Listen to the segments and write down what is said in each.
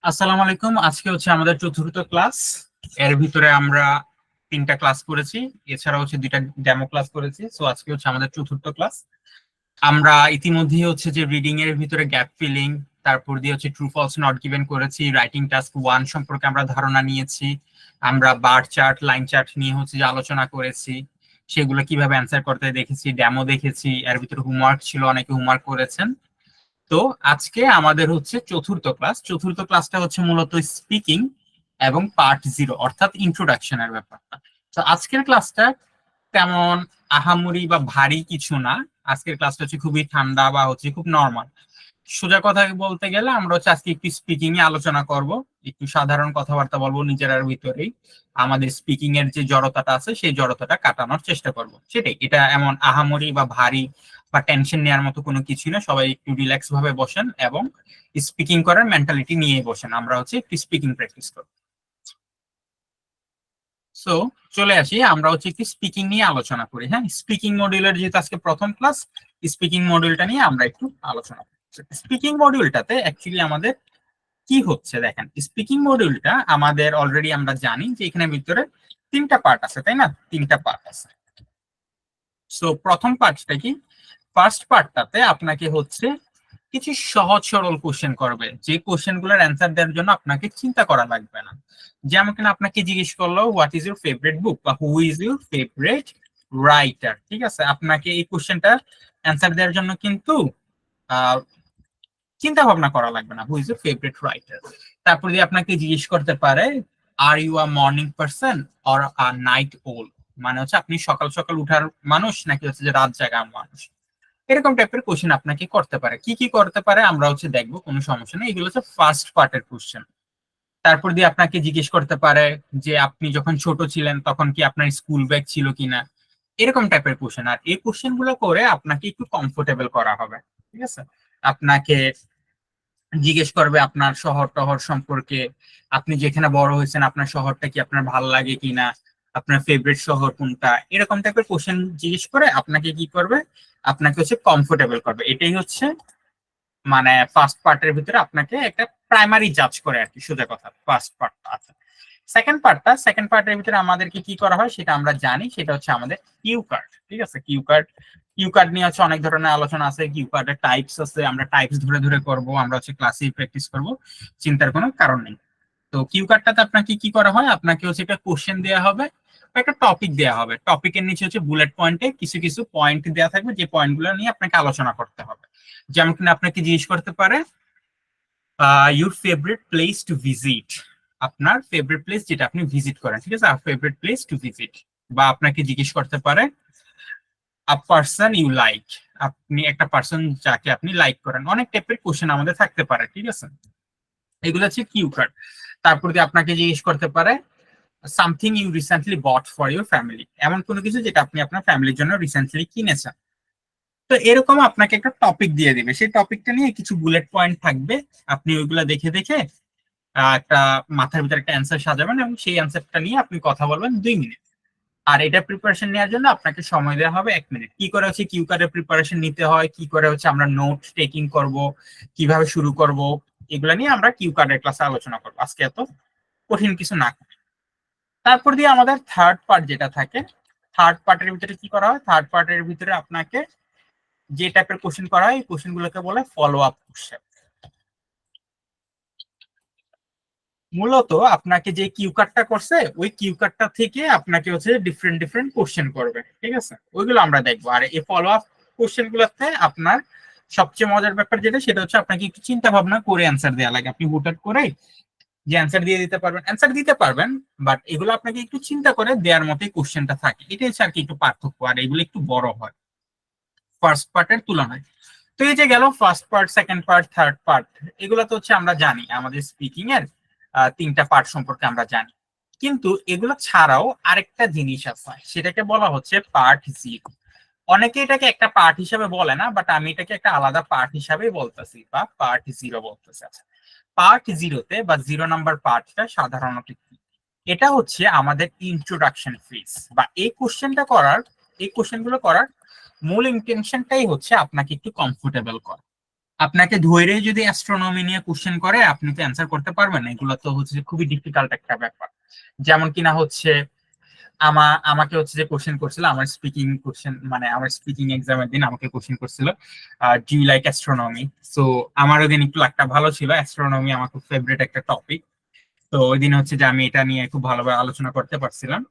আসসালামু আলাইকুম। আজকে হচ্ছে আমাদের চতুর্থ ক্লাস। এর ভিতরে আমরা 3টা ক্লাস করেছি, এছাড়া হচ্ছে 2টা ডেমো ক্লাস করেছি। সো আজকে হচ্ছে আমাদের চতুর্থ ক্লাস। আমরা ইতিমধ্যে হচ্ছে যে রিডিং এর ভিতরে গ্যাপ ফিলিং, তারপর দিয়ে হচ্ছে ট্রু ফলস নট গিভেন করেছি। রাইটিং টাস্ক 1 সম্পর্কে আমরা ধারণা নিয়েছি। আমরা বার চার্ট, লাইন চার্ট নিয়ে হচ্ছে যে আলোচনা করেছি, সেগুলো কিভাবে অ্যান্সার করতে দেখেছি, ডেমো দেখেছি। এর ভিতরে হোমওয়ার্ক ছিল, অনেকে হোমওয়ার্ক করেছেন। তো আজকে আমাদের হচ্ছে চতুর্থ ক্লাস। চতুর্থ ক্লাসটা হচ্ছে মূলত স্পিকিং এবং পার্ট 0 অর্থাৎ ইন্ট্রোডাকশনের ব্যাপারটা। তো আজকের ক্লাসটা তেমন আহামরি বা ভারী কিছু না। আজকের ক্লাসটা হচ্ছে খুবই ঠান্ডা বা হচ্ছে খুব নর্মাল। সোজা কথা বলতে গেলে আমরা হচ্ছে আজকে একটু স্পিকিং এ আলোচনা করব, একটু সাধারণ কথাবার্তা বলবো নিজের ভিতরেই। আমাদের স্পিকিং এর যে জড়তাটা আছে সেই জড়তাটা কাটানোর চেষ্টা করব, সেটাই। এটা এমন আহামরি বা ভারী বা টেনশন নেওয়ার মতো কোনো কিছু না। সবাই একটু রিল্যাক্স ভাবে বসেন এবং স্পিকিং করার মেন্টালিটি নিয়ে বসেন। আমরা হচ্ছে একটু স্পিকিং প্র্যাকটিস করব। সো চলে আসি, আমরা হচ্ছে একটু স্পিকিং নিয়ে আলোচনা করি। হ্যাঁ, স্পিকিং মডিউলের যেহেতু আজকে প্রথম ক্লাস, স্পিকিং মডিউলটা নিয়ে আমরা একটু আলোচনা করি। স্পিকিং মডিউলটাতে অ্যাকচুয়ালি আমাদের কি হচ্ছে দেখেন, স্পিকিং মডিউলটা আমাদের অলরেডি আমরা জানি যে এখানে ভিতরে 3টা পার্ট আছে, তাই না? 3টা পার্ট আছে। সো প্রথম পার্টটা কি? ফার্স্ট পার্টটাতে আপনাকে হচ্ছে কিছু সহজ সরল কোশ্চেন করবে, যে কোশ্চেন গুলোর অ্যান্সার দেওয়ার জন্য আপনাকে চিন্তা করা লাগবে না। যেমন কিনা আপনাকে জিজ্ঞেস করলো what is your favourite book বা who is your favourite writer, ঠিক আছে? আপনাকে এই কোশ্চেনটা অ্যান্সার দেওয়ার জন্য কিন্তু আহ চিন্তা ভাবনা করা লাগবে না, হু ইজ ইউর ফেভারিট রাইটার। তারপর দিয়ে আপনাকে জিজ্ঞেস করতে পারে are you a morning person or a night ওল, মানে হচ্ছে আপনি সকাল সকাল উঠার মানুষ নাকি হচ্ছে যে রাত জাগা মানুষ। এরকম টাইপের কোশ্চেন আপনাকে করতে পারে। কি কি করতে পারে আমরা হচ্ছে দেখবো, কোনো সমস্যা নেই। এগুলো হচ্ছে ফার্স্ট পার্টের কোশ্চেন। তারপর দিয়ে আপনাকে জিজ্ঞেস করতে পারে যে আপনি যখন ছোট ছিলেন তখন কি আপনার স্কুল ব্যাগ ছিল কিনা, এরকম টাইপের কোশ্চেন। আর এই কোশ্চেন গুলো করে আপনাকে একটু কমফোর্টেবল করা হবে, ঠিক আছে? আপনাকে জিজ্ঞেস করবে আপনার শহর টহর সম্পর্কে, আপনি যেখানে বড় হয়েছেন আপনার শহরটা কি আপনার ভালো লাগে কিনা, আপনার ফেভারিট শহর কোনটা, এরকম টাইপের কোশ্চেন জিজ্ঞেস করে আপনাকে কি করবে, আপনাকে হচ্ছে কমফোর্টেবল করবে। এটাই হচ্ছে মানে ফার্স্ট পার্টের ভিতরে আপনাকে একটা প্রাইমারি জাজ করে আর কি, সোজা কথা। ফার্স্ট পার্টটা আছে। সেকেন্ড পার্টের ভিতরে আমাদেরকে কি করা হয় সেটা আমরা জানি, সেটা হচ্ছে আমাদের কিউ কার্ড, ঠিক আছে? কিউ কার্ড নিয়ে হচ্ছে অনেক ধরনের আলোচনা আছে। কিউ কার্ডের টাইপস আছে, আমরা টাইপস ধরে ধরে করব, আমরা হচ্ছে ক্লাসে প্র্যাকটিস করব, চিন্তার কোনো কারণ নেই। তো কিউ কার্ডটাতে আপনাকে কি করা হয়, আপনাকে হচ্ছে একটা কোশ্চেন দেওয়া হবে, একটা টপিক দেওয়া হবে। টপিকের নিচে হচ্ছে বুলেট পয়েন্টে কিছু কিছু পয়েন্ট দেওয়া থাকবে, যে পয়েন্টগুলো নিয়ে আপনাকে আলোচনা করতে হবে। যেমন কিনা আপনাকে জিজ্ঞেস করতে পারে your favourite place to visit, আপনার ফেভারিট প্লেস যেটা আপনি ভিজিট করেন, ঠিক আছে? Favourite place to visit. বা আপনাকে জিজ্ঞেস করতে পারে আ পার্সন ইউ লাইক, আপনি একটা পার্সন যাকে আপনি লাইক করেন। অনেক টাইপের কোশ্চেন আমাদের থাকতে পারে, ঠিক আছে? এগুলো হচ্ছে কিউ কার্ড। তারপর দিয়ে আপনাকে জিজ্ঞেস করতে পারে something you recently bought for your family, এমন কোনো কিছু যেটা আপনি আপনার ফ্যামিলির জন্য রিসেন্টলি কিনেছেন। তো এরকম আপনাকে একটা টপিক দিয়ে দিবে, সেই টপিকটা নিয়ে কিছু বুলেট পয়েন্ট থাকবে। আপনি ওইগুলা দেখে দেখে একটা মাথার ভিতরে একটা অ্যান্সার সাজাবেন এবং সেই অ্যান্সারটা নিয়ে আপনি কথা বলবেন 2 মিনিট। আর এটা প্রিপারেশন নেওয়ার জন্য আপনাকে সময় দেওয়া হবে 1 মিনিট। কি করে হচ্ছে কিউ কার্ডের প্রিপারেশন নিতে হয়, কি করে হচ্ছে আমরা নোট টেকিং করব, কিভাবে শুরু করব, এগুলা নিয়ে আমরা কিউ কার্ডের ক্লাসে আলোচনা করবো। আজকে এত কঠিন কিছু না। তারপর দিয়ে আমাদের থার্ড পার্ট যেটা থাকে, থার্ড পার্টের ভিতরে কি করা হয়, থার্ড পার্টের ভিতরে আপনাকে যে টাইপের কোশ্চেন করা হয় এই কোশ্চেন গুলোকে বলে ফলো আপ কোশ্চেন। মূলত আপনাকে যে কিউ কার্ডটা করছে ওই কিউ কার্ডটা থেকে আপনাকে হচ্ছে ডিফারেন্ট ডিফারেন্ট কোশ্চেন করবে, ঠিক আছে? ওইগুলো আমরা দেখবো। আর এই ফলো আপ কোশ্চেন গুলোতে আপনার সবচেয়ে মজার ব্যাপার যেটা, সেটা হচ্ছে আপনাকে একটু চিন্তা ভাবনা করে অ্যান্সার দেওয়া লাগে। আপনি হুটহাট করে যে অ্যান্সার দিয়ে দিতে পারবেন, অ্যান্সার দিতে পারবেন, বাট এগুলো আপনাকে একটু চিন্তা করে দেওয়ার মতোই কোশ্চেনটা থাকে। এটাই হচ্ছে আর কি একটু পার্থক্য, আর এগুলো একটু বড় হয় ফার্স্ট পার্টের তুলনায়। তো এই যে গেল first part, second part, third part. এগুলো তো হচ্ছে আমরা জানি, আমাদের স্পিকিং এর 3টা পার্ট সম্পর্কে আমরা জানি। কিন্তু এগুলো ছাড়াও আরেকটা জিনিস আছে, সেটাকে বলা হচ্ছে পার্ট 0। অনেকে এটাকে একটা পার্ট হিসাবে বলে না, বাট আমি এটাকে একটা আলাদা পার্ট হিসাবে বলতেছি, বা পার্ট 0 বলতেছি। আচ্ছা, পার্ট 0-তে বা 0 নাম্বার পার্টটা সাধারণত কি? এটা হচ্ছে আমাদের ইন্ট্রোডাকশন ফেজ, বা এই কোশ্চেনগুলো করার মূল ইন্টেনশনটাই হচ্ছে আপনাকে একটু কমফোর্টেবল করা। আপনাকে ধৈর্য যদি অ্যাস্ট্রোনমি নিয়ে কোশ্চেন করে আপনি তো অ্যান্সার করতে পারবেন না, এগুলো তো হচ্ছে খুবই ডিফিকাল্ট একটা ব্যাপার। যেমন কিনা হচ্ছে আমাকে হচ্ছে যে কোশ্চেন করছিল আমার স্পিকিং কোশ্চেন, মানে আমার স্পিকিং এক্সামের দিন আমাকে কোশ্চেন করছিল do you like astronomy. So আমার ওই দিন একটু লাকটা ভালো ছিল, অ্যাস্ট্রোনমি আমার খুব ফেভারিট একটা টপিক। তো ওই দিন হচ্ছে যে আমি এটা নিয়ে খুব ভালোভাবে আলোচনা করতে পারছিলাম,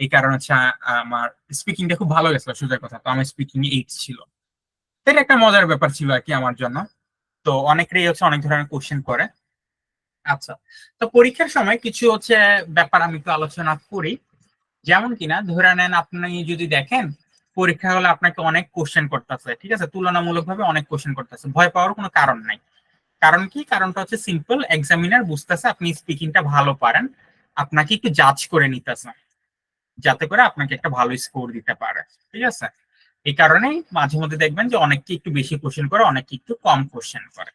এই কারণে হচ্ছে আমার স্পিকিংটা খুব ভালো গেছিল, সোজা কথা। তো আমার স্পিকিং 8 ছিল। তো এটা একটা মজার ব্যাপার ছিল আর কি আমার জন্য। তো অনেকেরই হচ্ছে অনেক ধরনের কোশ্চেন করে। আচ্ছা, তো পরীক্ষার সময় কিছু হচ্ছে ব্যাপার আমি একটু আলোচনা করি। যেমন কিনা ধরে নেন আপনি যদি দেখেন পরীক্ষা হলে আপনাকে অনেক কোশ্চেন করতেছে, ঠিক আছে, তুলনামূলক ভাবে অনেক কোশ্চেন করতেছে, ভয় পাওয়ার কোনো কারণ নাই। কারণ কি? কারণটা হচ্ছে সিম্পল, এক্সামিনার বুঝতেছে আপনি স্পিকিংটা ভালো পারেন, আপনাকে একটু জাজ করে নিতেছে যাতে করে আপনাকে একটা ভালো স্কোর দিতে পারে, ঠিক আছে। এই কারণেই মাঝে মধ্যে দেখবেন যে অনেককে একটু বেশি কোশ্চেন করে, অনেককে একটু কম কোশ্চেন করে।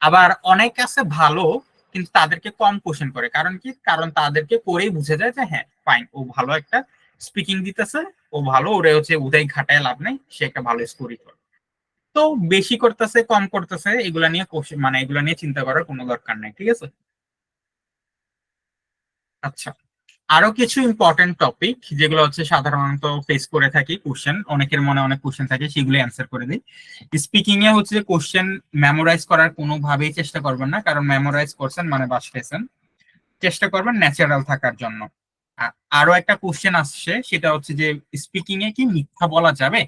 আবার অনেক আছে ভালো কিন্তু তাদেরকে কম কোশ্চেন করে, কারণ কি? কারণ তাদেরকে করেই বুঝে যায় যে হ্যাঁ ফাইন, ও ভালো একটা স্পিকিং দিতেছে, ও ভালো, ওরে হচ্ছে উদয় ঘাটায় লাভ নেই, সে একটা ভালো স্কোরই করে। তো বেশি করতেছে কম করতেছে এগুলা নিয়ে মানে এগুলা নিয়ে চিন্তা করার কোনো দরকার নেই, ঠিক আছে। আচ্ছা, আরো কিছু ইম্পর্টেন্ট টপিক যেগুলো হচ্ছে সাধারণত ফেস করে থাকি, কোশ্চেন অনেকের মনে অনেক কোশ্চেন থাকে, সেগুলো অ্যান্সার করে দিই। স্পিকিং এ হচ্ছে যে কোশ্চেন মেমোরাইজ করার কোনোভাবেই চেষ্টা করবেন না, কারণ মেমোরাইজ করছেন মানে বাস খেয়েছেন। চেষ্টা করবেন ন্যাচারাল থাকার জন্য। আরো একটা কোশ্চেন আসছে, সেটা হচ্ছে যে স্পিকিং এ কি মিথ্যা বলা যাবে?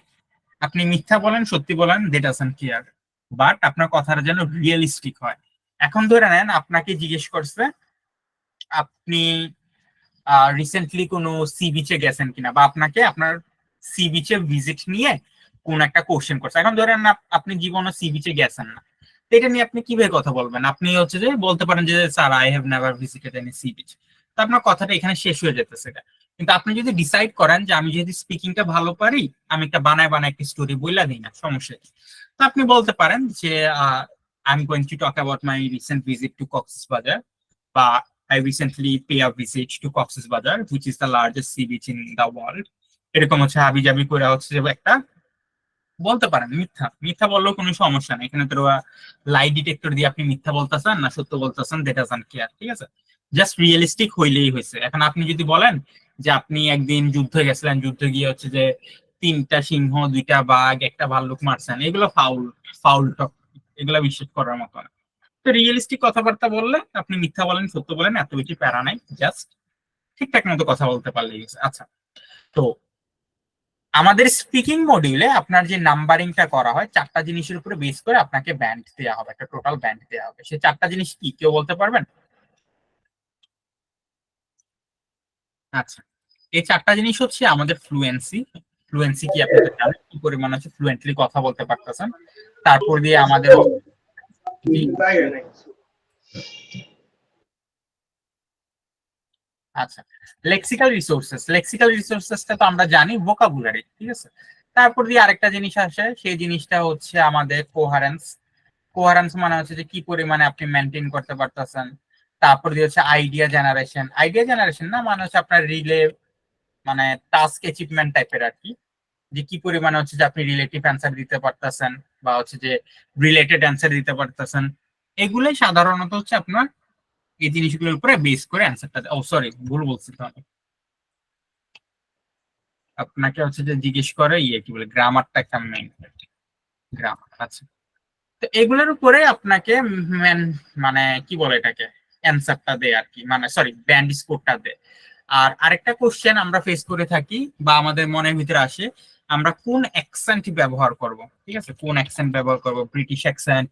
আপনি মিথ্যা বলেন সত্যি বলেন, দ্যাট ডাজন্ট কেয়ার, বাট আপনার কথাটা যেন রিয়েলিস্টিক হয়। এখন ধরে নেন আপনাকে জিজ্ঞেস করছে আপনি রিসেন্টলি কোনো সি বিচে গেছেন কিনা, বা আপনাকে আপনার সি বিচে ভিজিট নিয়ে কোন একটা কোশ্চেন করছে। এখন ধরেন আপনি জীবনে সি বিচে গেছেন না, তো এটা নিয়ে আপনি কিভাবে কথা বলবেন? আপনি হচ্ছে যে বলতে পারেন যে sir I have never visited any sea beach, তো আপনার কথাটা এখানে শেষ হয়ে যেতেছে এটা। কিন্তু আপনি যদি ডিসাইড করেন যে আমি যেহেতু স্পিকিংটা ভালো পারি, আমি একটা বানায় বানায় একটা স্টোরি বইলা দিই না, সমস্যা কি? তো আপনি বলতে পারেন যে I am going to talk about my recent visit to Cox's Bazar, বা I recently pay a visit to Cox's Bazar, which is the largest sea beach in the world. এরকম হচ্ছে হাবি জাবি করে হচ্ছে যে একটা বলতে পারেন। মিথ্যা মিথ্যা বললেও কোনো সমস্যা নেই, এখানে তো লাই ডিটেক্টর দিয়ে আপনি মিথ্যা বলতেছেন না সত্য বলতেছেন দ্যাট ডাজন্ট কেয়ার, ঠিক আছে। জাস্ট রিয়েলিস্টিক হইলেই হয়েছে। এখন আপনি যদি বলেন যে আপনি একদিন যুদ্ধে গেছিলেন, যুদ্ধে গিয়ে হচ্ছে যে 3টা সিংহ 2টা বাঘ একটা ভাল্লুক মারছেন, এগুলো ফাউল, ফাউল টক, এগুলো বিশ্বাস করার মতো না। তো রিয়েলিস্টিক কথাবার্তা বললে আপনি মিথ্যা বলেন সত্য বলেন এত বেশি প্যারা নাই, জাস্ট ঠিকঠাক মতো কথা বলতে পারলেই গেছে। আচ্ছা, তো আমাদের স্পিকিং মডিউলে আপনার যে নাম্বারিংটা করা হয় 4টা জিনিসের উপরে বেস করে আপনাকে ব্যান্ড দেওয়া হবে, একটা টোটাল ব্যান্ড দেওয়া হবে। সেই 4টা জিনিস কি কেউ বলতে পারবেন? আচ্ছা, এই 4টা জিনিস হচ্ছে আমাদের ফ্লুয়েন্সি। ফ্লুয়েন্সি কি আপনি তো জানেন, কি পরিমাণ হচ্ছে ফ্লুয়েন্টলি কথা বলতে পারতেছেন। তারপর দিয়ে আমাদের জি, আচ্ছা, লেক্সিক্যাল রিসোর্সেস, লেক্সিক্যাল রিসোর্সেসটা তো আমরা জানি ভোকাবুলারি, ঠিক আছে। তারপর দিয়ে আরেকটা জিনিস আসে, সেই জিনিসটা হচ্ছে আমাদের কোহারেন্স। কোহারেন্স মানে হচ্ছে যে কি পরিমাণে আপনি মেনটেন করতে পারতেছেন। তারপর দিয়ে হচ্ছে আইডিয়া জেনারেশন, আইডিয়া জেনারেশন না মানে হচ্ছে আপনার রিলে, মানে টাস্ক অ্যাচিভমেন্ট টাইপের আর কি, যে কি পরিমাণে হচ্ছে যে আপনি রিলেটিভ অ্যান্সার দিতে পারতেছেন বা হচ্ছে যে রিলেটেড অ্যান্সার দিতে পারতেছেন। এগুলোই সাধারণত হচ্ছে আপনার এই জিনিসগুলোর উপরে বেস করে অ্যান্সারটা, ও সরি ভুল বলছি তো আমি, আপনাকে হচ্ছে যে জিজ্ঞেস করে ইয়ে কি বলে গ্রামারটা একটা মেইন, গ্রামার। আচ্ছা, তো এগুলোর উপরে আপনাকে মানে কি বলে এটাকে অ্যান্সারটা দেয় আর কি, মানে সরি ব্যান্ড স্কোরটা দেয়। আর আরেকটা কোশ্চেন আমরা ফেস করে থাকি বা আমাদের মনের ভিতরে আসে, আমরা কোন অ্যাকসেন্ট ব্যবহার করব, ঠিক আছে, কোন অ্যাকসেন্ট ব্যবহার করব, British accent,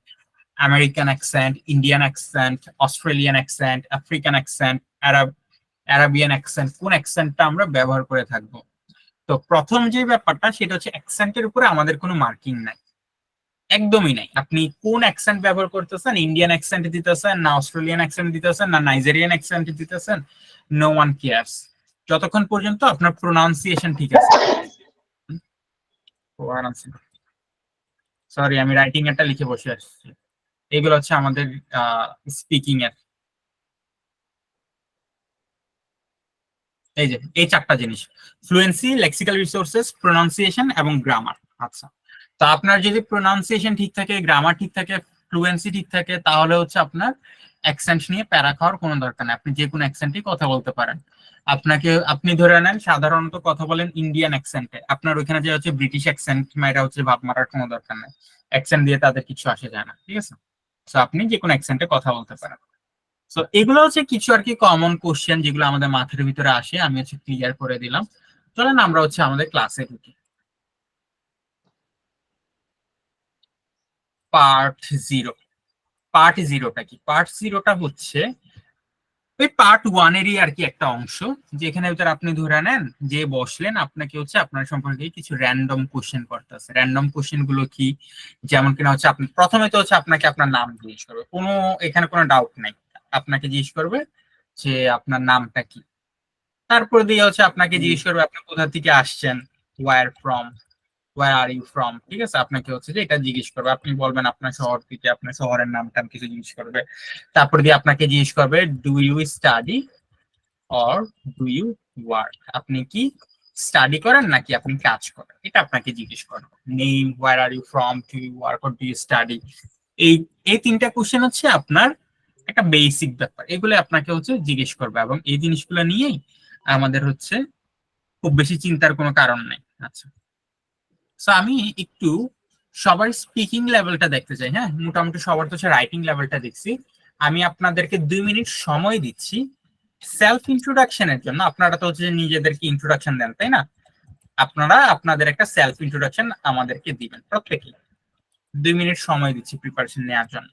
American accent, Indian accent, Australian accent, African accent, Arabian accent, কোন অ্যাকসেন্টটা আমরা ব্যবহার করে থাকবো। তো প্রথম যে ব্যাপারটা সেটা হচ্ছে অ্যাকসেন্টের উপরে আমাদের কোনো মার্কিং নাই, একদমই নাই। আপনি কোন অ্যাকসেন্ট ব্যবহার করতেছেন, ইন্ডিয়ান অ্যাকসেন্ট দিতেছেন না অস্ট্রেলিয়ান অ্যাকসেন্ট দিতেছেন না নাইজেরিয়ান অ্যাকসেন্ট দিতেছেন, নো ওয়ান কেয়ার্স, যতক্ষণ পর্যন্ত আপনার প্রোনাউন্সিয়েশন ঠিক আছে। সরি আমি রাইটিং এরটা লিখে বসে আসছি। এগুলো হচ্ছে আমাদের স্পিকিং এর, এই যে এই 4টা জিনিস, ফ্লুয়েন্সি, লেক্সিক্যাল রিসোর্সেস, প্রোনাউন্সিয়েশন এবং গ্রামার। আচ্ছা, তো আপনার যদি প্রোনাউন্সিয়েশন ঠিক থাকে, গ্রামার ঠিক থাকে, ফ্লুয়েন্সি ঠিক থাকে তাহলে হচ্ছে আপনার অ্যাকসেন্ট নিয়ে প্যারা খাওয়ার কোনো দরকার নেই, আপনি যে কোনো অ্যাকসেন্টেই কথা বলতে পারেন। আপনি ধরে নেন সাধারণত কথা বলেন ইন্ডিয়ান অ্যাকসেন্টে, আপনার ওইখানে যে হচ্ছে ব্রিটিশ অ্যাকসেন্ট মাইরা হচ্ছে ভাব মারার কোনো দরকার নেই, অ্যাকসেন্ট দিয়ে তাদের কিছু আসে যায় না, ঠিক আছে? তো আপনি যে কোনো অ্যাকসেন্টে কথা বলতে পারেন। তো এগুলো হচ্ছে কিছু আর কি কমন কোশ্চেন যেগুলো আমাদের মাথার ভিতরে আসে, আমি হচ্ছে ক্লিয়ার করে দিলাম। চলেন আমরা হচ্ছে আমাদের ক্লাসে ঢুকি। Part zero. পার্ট জিরোটা কি? পার্ট জিরোটা হচ্ছে ওই পার্ট ওয়ানেরই আর কি একটা অংশ, যেখানে ভিতরে আপনি ধরে নেন যে বসলেন, আপনাকে হচ্ছে আপনার সম্পর্কে কিছু র্যান্ডম কোশ্চেন করতেছে। র্যান্ডম কোশ্চেন গুলো কি? যেমন কিনা হচ্ছে আপনি প্রথমে তো হচ্ছে আপনাকে আপনার নাম জিজ্ঞেস করবে, কোনো এখানে কোনো ডাউট নাই, আপনাকে জিজ্ঞেস করবে যে আপনার নামটা কি। তারপর দিয়ে হচ্ছে আপনাকে জিজ্ঞেস করবে আপনি কোথা থেকে আসছেন, where from, where are you from, ঠিক আছে? আপনাকে হচ্ছে যে এটা জিজ্ঞেস করবে, আপনি বলবেন আপনার শহর থেকে, আপনার শহরের নামটা কিছু জিজ্ঞেস করবে। তারপর দিয়ে আপনাকে জিজ্ঞেস করবে do you study or do you work, আপনি কি স্টাডি করেন নাকি আপনি কাজ করেন, এটা আপনাকে জিজ্ঞেস করেন। Name, where are you from, do you work or do you study, এই এই তিনটা কোশ্চেন হচ্ছে আপনার একটা বেসিক ব্যাপার, এগুলো আপনাকে হচ্ছে জিজ্ঞেস করবে, এবং এই জিনিসগুলো নিয়েই আমাদের হচ্ছে খুব বেশি চিন্তার কোনো কারণ নেই। আচ্ছা, তো আমি একটু সবার স্পিকিং লেভেলটা দেখতে চাই। হ্যাঁ, মোটামুটি সবার তো রাইটিং লেভেলটা দেখছি। আমি আপনাদেরকে 2 মিনিট সময় দিচ্ছি সেলফ ইন্ট্রোডাকশনের জন্য। আপনারা তো হচ্ছে নিজেদেরকে ইন্ট্রোডাকশন দেন, তাই না? আপনারা আপনাদের একটা সেলফ ইন্ট্রোডাকশন আমাদেরকে দিবেন প্রত্যেকেই। 2 মিনিট সময় দিচ্ছি প্রিপারেশন নেওয়ার জন্য।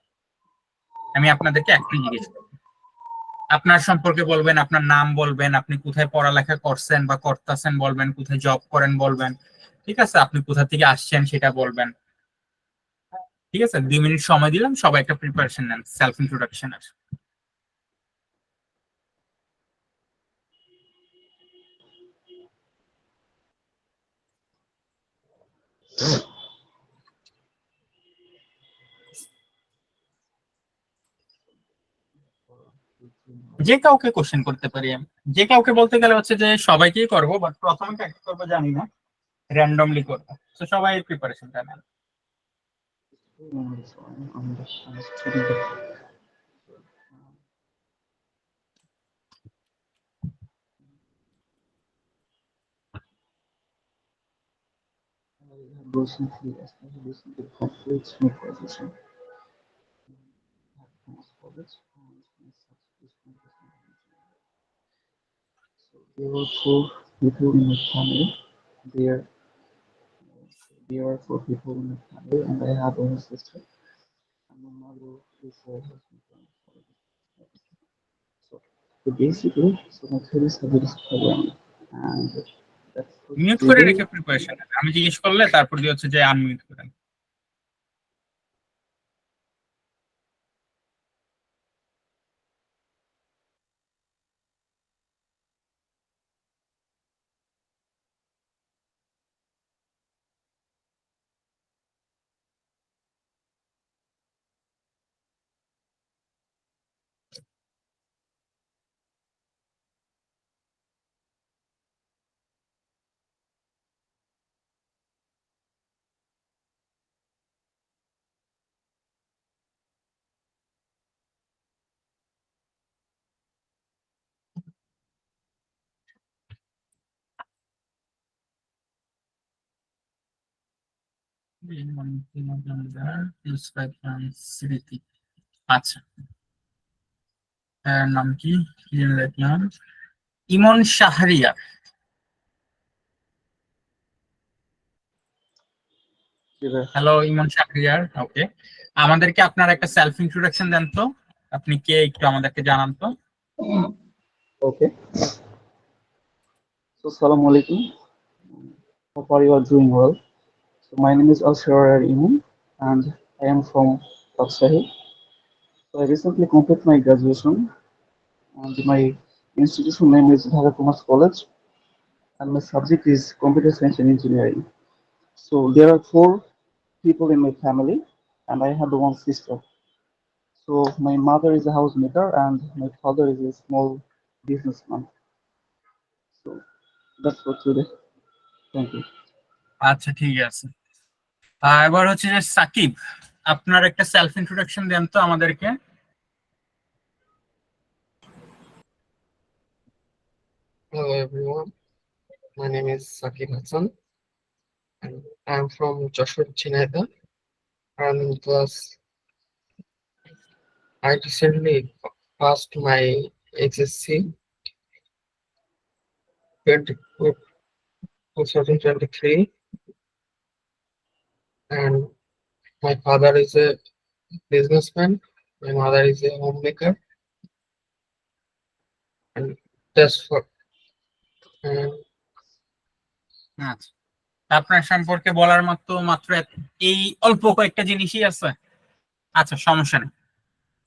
আমি আপনাদেরকে এখনই জিজ্ঞেস করবো, আপনার সম্পর্কে বলবেন, আপনার নাম বলবেন, আপনি কোথায় পড়ালেখা করছেন বা করতেছেন বলবেন, কোথায় জব করেন বলবেন, ঠিক আছে? আপনি কোথা থেকে আসছেন সেটা বলবেন, ঠিক আছে? 2 মিনিট সময় দিলাম, সবাই একটা প্রিপারেশন নেন সেলফ ইন্ট্রোডাকশনের। যে কাউকে কোশ্চেন করতে পারি আমি, যে কাউকে বলতে গেলে হচ্ছে যে সবাইকেই করবো, বাট প্রথমে কাকে করবো জানি না, র্যান্ডমলি করবো। তো সবাই প্রিপারেশনটা নেন। Recently established the conflicts in position college and my subsequent so there were four people in my family. There there are four people in my family and I have one sister and my mother is a husband. So, so basically so my favorite subject is programming and that's for mute করে today. রেখে preparation নেন, আমি জিজ্ঞেস করলে তারপর দিয়ে হচ্ছে যে আনমিউট করেন। স্মৃতি, আচ্ছা, এর নাম কি? লিখলাম ইমন শাহরিয়ার। হ্যালো ইমন শাহরিয়ার, ওকে। আমাদেরকে আপনার একটা সেলফ ইন্ট্রোডাকশন দেন তো, আপনি কে একটু আমাদেরকে জানান তো। Okay. So Assalamu alaikum. Hope are you are doing well. So my name is Al Iman and I am from Rajshahi. So I recently completed my graduation and my institution name is Dhaka Commerce College and my subject is computer science and engineering. So there are four people in my family and I have one sister. So my mother is a housemaker and my father is a small businessman. So that's for today. Thank you. আচ্ছা, ঠিক আছে। এবার হচ্ছে যে সাকিব, আপনার একটা self introduction দেন তো আমাদেরকে। Hello everyone, my name is Sakib Hassan and I am from Joshua, Chinada. I'm in class. I recently passed my HSC 2023 and my father is a businessman, my mother is a homemaker and that's for and আচ্ছা, আপনার সম্পর্কে বলার মতো মাত্র এই অল্প কয়েকটা জিনিসই আছে। আচ্ছা, সমস্যা নেই,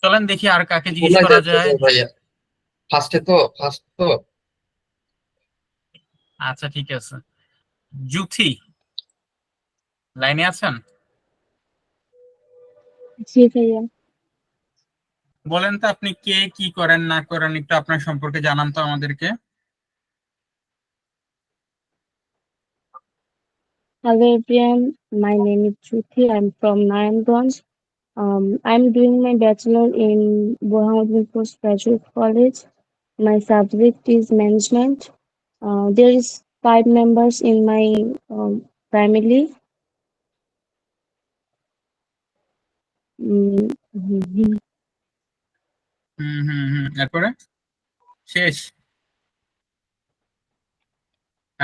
চলেন দেখি আর কাকে জিজ্ঞেস বলা করা যায় তো যায়। ভাইয়া, ফার্স্ট তো আচ্ছা ঠিক আছে, জুথি লাইনে আছেন? জি ভাইয়া। বলেন তো আপনি কে, কি করেন না করেন, একটু আপনার সম্পর্কে জানান তো আমাদেরকে। Hello everyone, my name is Jyoti. I'm from Narayanganj. I'm doing my bachelor in Burhanuddin Postgraduate College. My subject is management. There is 5 members in my family. Mm, mhm. এরপরে শেষ?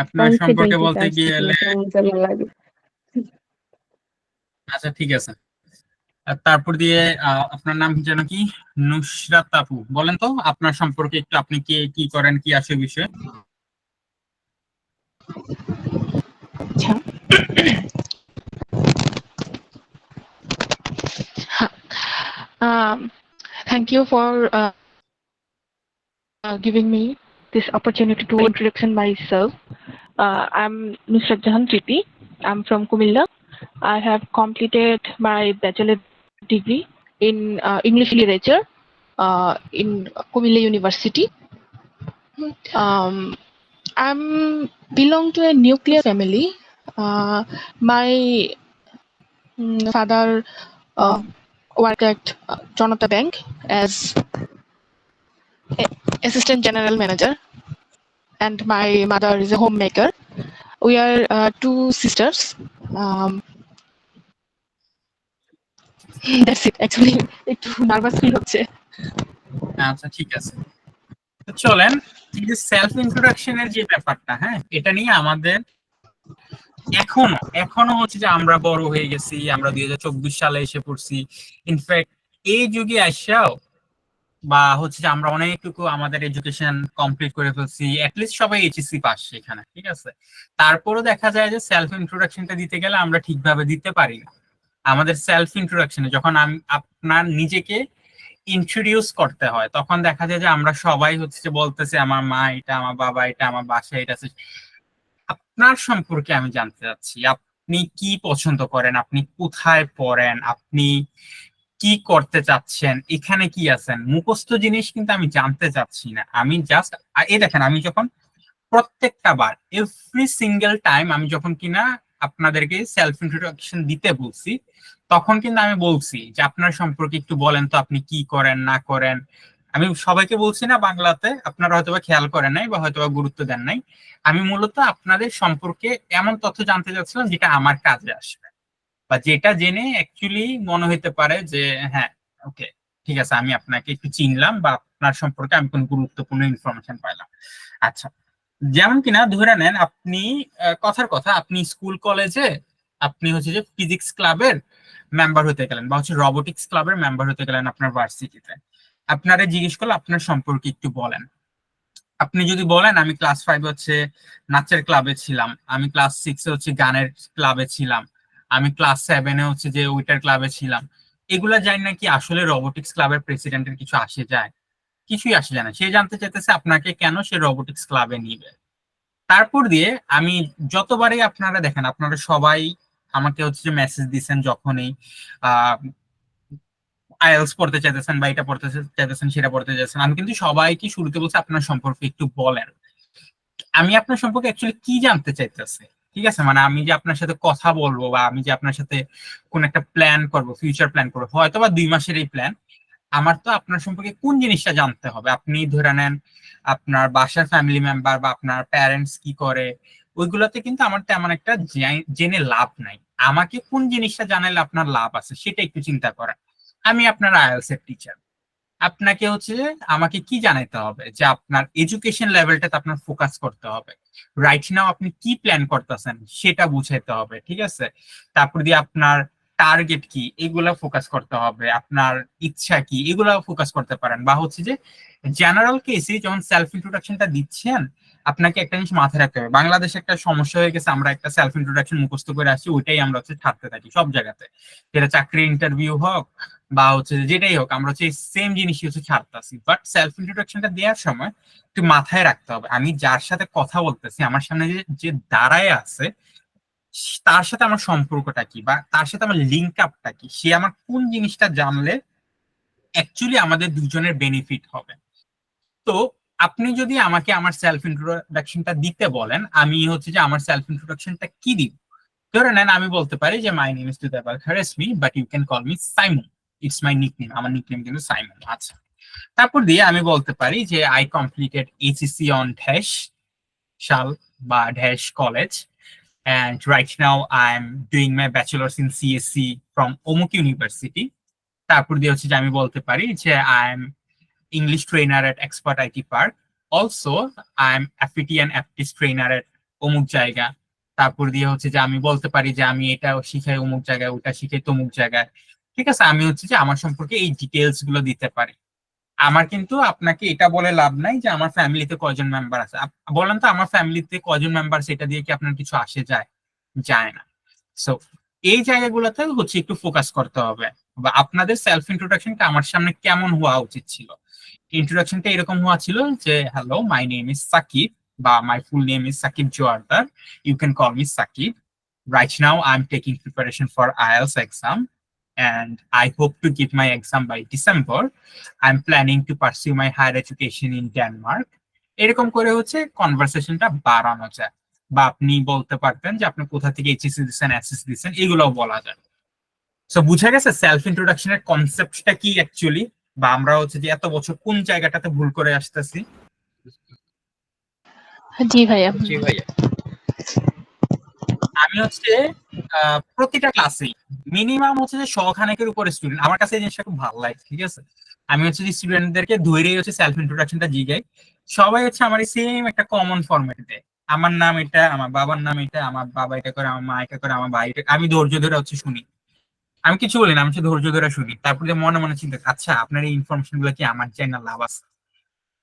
আপনার সম্পর্কে Confident বলতে আসছে গেলে কেমন যেন লাগে। আচ্ছা ঠিক আছে। আর তারপর দিয়ে আপনার নাম যেন কি? নুসরাত আপু, বলেন তো আপনার সম্পর্কে একটু, আপনি কে, কি করেন, কি আসে বিষয়ে। আচ্ছা, um, thank you for giving me this opportunity to introduction myself. I'm Nusrat Jahan Triti. I'm from Kumilla. I have completed my bachelor degree in English literature in Kumilla University. I'm belong to a nuclear family. My father worked at Janata Bank as assistant general manager, and my mother is a homemaker. We are 2 sisters. That's it. Actually, একটু nervous feel হচ্ছে। আচ্ছা ঠিক আছে, তো চলেন এই যে self ইন্ট্রোডাকশনের যে ব্যাপারটা, হ্যাঁ, এটা নিয়ে আমাদের এখনো এখনো হচ্ছে যে আমরা বড় হয়ে গেছি, আমরা 2024 সালে এসে পড়ছি। ইনফ্যাক্ট এই যুগে আসাও বা হচ্ছে যে আমরা অনেকটুকু আমাদের এডুকেশন কমপ্লিট করে ফেলছি, অ্যাটলিস্ট সবাই এইচএসসি পাস এখানে, ঠিক আছে। তারপরও দেখা যায় যে সেলফ ইন্ট্রোডাকশনটা দিতে গেলে আমরা ঠিকভাবে দিতে পারি না। আমাদের সেলফ ইন্ট্রোডাকশনে যখন আমি আপনার নিজেকে ইন্ট্রোডিউস করতে হয়, তখন দেখা যায় যে আমরা সবাই হচ্ছে যে বলতেছে আমার মা এটা, আমার বাবা এটা, আমার বাসা এটা আছে। আপনার সম্পর্কে আমি জানতে চাচ্ছি, আপনি কি পছন্দ করেন, আপনি কোথায় পড়েন, আপনি কি করতে চাচ্ছেন, এখানে কি আছেন। মুখস্থ জিনিস কিন্তু আমি জানতে চাচ্ছি না, আমি জাস্ট এই দেখেন, আমি যখন প্রত্যেকটা বার এভরি সিঙ্গেল টাইম আমি যখন কিনা আপনাদেরকে সেলফ ইন্ট্রোডাকশন দিতে বলছি, তখন কিন্তু আমি বলছি যে আপনার সম্পর্কে একটু বলেন তো, আপনি কি করেন না করেন। আমি সবাইকে বলছি না বাংলাতে, আপনারা হয়তোবা খেয়াল করেন নাই বা হয়তোবা গুরুত্ব দেন নাই। আমি মূলত আপনাদের সম্পর্কে এমন তথ্য জানতে চাচ্ছিলাম যেটা আমার কাজে আসবে, বা যেটা জেনে অ্যাকচুয়ালি মনে হইতে পারে যে হ্যাঁ ওকে ঠিক আছে, আমি আপনাকে একটু চিনলাম বা আপনার সম্পর্কে আমি কোনো গুরুত্বপূর্ণ ইনফরমেশন পাইলাম। আচ্ছা, যেমন কিনা ধরে নেন আপনি কথার কথা, আপনি স্কুল কলেজে আপনি হচ্ছে যে ফিজিক্স ক্লাবের মেম্বার হতে গেলেন বা হচ্ছে রোবোটিক্স ক্লাবের মেম্বার হতে গেলেন আপনার ভার্সিটিতে। আপনারা জিজ্ঞেস করলে আপনার সম্পর্কে একটু বলেন। আপনি যদি বলেন আমি ক্লাস 5 হচ্ছে নাচের ক্লাবে ছিলাম, আমি ক্লাস 6 হচ্ছে গানের ক্লাবে ছিলাম, আমি ক্লাস 7 হচ্ছে যে ওইটার ক্লাবে ছিলাম, এগুলা জানি না কি আসলে রোবোটিক্স ক্লাবের প্রেসিডেন্টের কিছু আসে যায়? কিছুই আসে যায় না। সে জানতে চাইতেছে আপনাকে কেন সে রোবোটিক্স ক্লাবে নিবে। তারপর দিয়ে আমি যতবারই আপনারা দেখেন, আপনারা সবাই আমাকে হচ্ছে যে মেসেজ দিচ্ছেন যখনই আইএলস পড়তে চাইতেছেন বা এটা পড়তে চাইতেছেন সেটা পড়তে চাইতেছেন, আমি কিন্তু সবাইকে শুরুতে বলছি আপনার সম্পর্কে একটু বলেন। আমি আপনার সম্পর্কে অ্যাকচুয়ালি কি জানতে চাইতেছি, ঠিক আছে, মানে আমি যে আপনার সাথে কথা বলবো বা আমি যে আপনার সাথে কোন একটা প্ল্যান করব, ফিউচার প্ল্যান করবো, হয়তো বা 2 মাসের এই প্ল্যান, আমার তো আপনার সম্পর্কে কোন জিনিসটা জানতে হবে। আপনি ধরে নেন আপনার বাসার ফ্যামিলি মেম্বার বা আপনার প্যারেন্টস কি করে, ওইগুলোতে কিন্তু আমার তেমন একটা জেনে লাভ নাই। আমাকে কোন জিনিসটা জানালে আপনার লাভ আছে সেটা একটু চিন্তা করা। আমি আপনার আইএলটিএস এর টিচার, আপনাকে হচ্ছে যে আমাকে কি জানাতে হবে যে আপনার এডুকেশন লেভেলটাতে আপনার ফোকাস করতে হবে। রাইট নাও আপনি কি প্ল্যান করতেছেন সেটা বুঝাইতে হবে, ঠিক আছে। তারপর দিয়ে আপনার টার্গেট কি এগুলা ফোকাস করতে হবে, আপনার ইচ্ছা কি এগুলা ফোকাস করতে পারেন। বা হচ্ছে যে জেনারেল কেসে যখন সেলফ ইন্ট্রোডাকশনটা দিচ্ছেন, আপনাকে একটা জিনিস মাথায় রাখতে হবে, বাংলাদেশে একটা সমস্যা হয়ে গেছে, আমরা একটা সেলফ ইন্ট্রোডাকশন মুখস্থ করে আসছি, ওইটাই আমরা হচ্ছে ছাড়তে থাকি সব জায়গাতে, যেটা চাকরি ইন্টারভিউ হোক বা হচ্ছে যেটাই হোক, আমরা হচ্ছে সেম জিনিসই হচ্ছে ছাড়তেছি। বাট সেলফ ইন্ট্রোডাকশনটা দেওয়ার সময় একটু মাথায় রাখতে হবে, আমি যার সাথে কথা বলতেছি, আমার সামনে যে যে দাঁড়ায় আছে, তার সাথে আমার সম্পর্কটা কি বা তার সাথে আমার লিঙ্ক আপটা কি, সে আমার কোন জিনিসটা জানলে অ্যাকচুয়ালি আমাদের দুজনের বেনিফিট হবে। তো আপনি যদি আমাকে আমার সেলফ ইন্ট্রোডাকশনটা দিতে বলেন, আমি হচ্ছে যে আমার সেলফ ইন্ট্রোডাকশনটা কি দিব। ধরে নেন আমি বলতে পারি যে my name is Tudabal Kharesmi, but you can call me Simon, it's my nickname, আমার নিকনেম কিন্তু সাইমন। আচ্ছা, তারপর দিয়ে আমি বলতে পারি যে I completed HSC on dash সাল বা dash college, and right now I'm doing my bachelor's in CSC from অমুক ইউনিভার্সিটি। তারপর দিয়ে হচ্ছে যে আমি বলতে পারি যে I am English trainer at Expert IT Park, also I am FET and FTS trainer at অমুক জায়গা। তারপর দিয়ে হচ্ছে যে আমি বলতে পারি যে আমি এটা শিখাই অমুক জায়গায়, ওটা শিখাই তমুক জায়গায়। ঠিক আছে, আমি হচ্ছে যে আমার সম্পর্কে এই ডিটেলস গুলো দিতে পারি। আমার কিন্তু আপনাকে এটা বলে লাভ নাই যে আমার ফ্যামিলিতে কয়জন মেম্বার আছে। বলেন তো আমার ফ্যামিলিতে কয়জন মেম্বার, সেটা দিয়ে কি আপনার কিছু আসে যায়? যায় না। সো এই জায়গাগুলোতে হচ্ছে একটু ফোকাস করতে হবে। বা আপনাদের সেলফ ইন্ট্রোডাকশনটা আমার সামনে কেমন হওয়া উচিত ছিল? ইন্ট্রোডাকশনটা এরকম হওয়া ছিল যে hello, my name is Sakib, বা my full name is Sakib Joardar, you can call me Sakib. Right now I'm taking preparation for IELTS exam and I hope to give my exam by December. I'm planning to pursue my higher education in Denmark. এরকম করে হচ্ছে কনভারসেশনটা বাড়ানো যায়। বা আপনি বলতে পারতেন যে আপনি কোথা থেকে এইচএসসি দিচ্ছেন, এসএসসি দিচ্ছেন, এগুলোও বলা যায়। সো বুঝা গেছে সেলফ ইন্ট্রোডাকশনের কনসেপ্টটা কি অ্যাকচুয়ালি, বা আমরা হচ্ছে যে এত বছর কোন জায়গাটাতে ভুল করে আসতেছি। জি ভাইয়া। জি ভাইয়া। আমি হচ্ছে প্রতিটা ক্লাসেই মিনিমাম হচ্ছে যে 100 খানেকের উপরে স্টুডেন্ট, আমার কাছে এই জিনিসটা খুব ভালো লাগে, ঠিক আছে। আমি হচ্ছে যে স্টুডেন্টদেরকে ধৈর্য হচ্ছে সেলফ ইন্ট্রোডাকশনটা জিগাই, সবাই হচ্ছে আমার সেম একটা কমন ফরম্যাটে দেয়, আমার নাম এটা, আমার বাবার নাম এটা, আমার বাবা এটা করে, আমার মা এটা করে, আমার ভাই এটা। আমি ধৈর্য ধরে হচ্ছে শুনি, আমি কিছু বলি না, আমি হচ্ছে ধৈর্য ধরে শুনি। তারপরে মনে মনে চিন্তা, আচ্ছা আপনার এই ইনফরমেশন গুলো কি আমার চাই না লাভ আছে?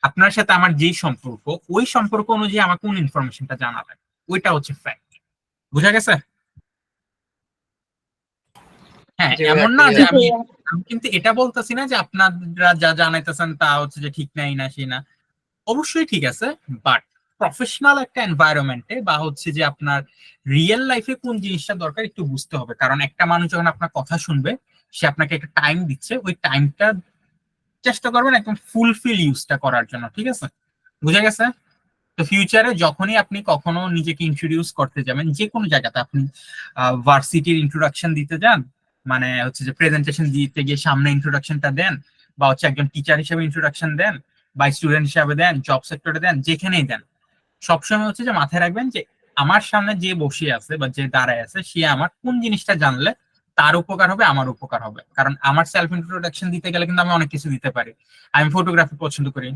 আপনার সাথে আমার যেই সম্পর্ক, ওই সম্পর্ক অনুযায়ী আমার কোন ইনফরমেশনটা জানা লাগে, ওইটা হচ্ছে ফ্যাক্ট। বুঝা গেছে? হ্যাঁ, জি ভাইয়া, এমন না যে clear। আমি আমি কিন্তু এটা বলতেছি না যে আপনারা যা জানাইতেছেন তা হচ্ছে যে ঠিক নাই না সেই না, অবশ্যই ঠিক আছে। বাট প্রফেশনাল একটা এনভায়রনমেন্টে বা হচ্ছে যে আপনার রিয়েল লাইফে কোন জিনিসটা দরকার একটু বুঝতে হবে। কারণ একটা মানুষ যখন আপনার কথা শুনবে, সে আপনাকে একটা টাইম দিচ্ছে, ওই টাইমটা চেষ্টা করবেন একদম ফুলফিল ইউজটা করার জন্য, ঠিক আছে। বুঝা গেছে? তো ফিউচারে যখনই আপনি কখনো নিজেকে ইন্ট্রোডিউস করতে যাবেন, যে কোনো জায়গাতে আপনি ভার্সিটির ইন্ট্রোডাকশন দিতে যান, মানে হচ্ছে যে প্রেজেন্টেশন দিতে গিয়ে সামনে ইন্ট্রোডাকশনটা দেন, বা হচ্ছে একজন টিচার হিসেবে ইন্ট্রোডাকশন দেন, বা স্টুডেন্ট হিসেবে দেন, জব সেক্টরে দেন, যেখানেই দেন, সবসময় হচ্ছে যে মাথায় রাখবেন যে আমার সামনে যে বসে আছে বা যে দাঁড়ায় আছে, সে আমার কোন জিনিসটা জানলে তার উপকার হবে, আমার উপকার হবে। কারণ আমার সেলফ ইন্ট্রোডাকশন দিতে গেলে কিন্তু আমি অনেক কিছু দিতে পারি। আমি ফটোগ্রাফি পছন্দ করি,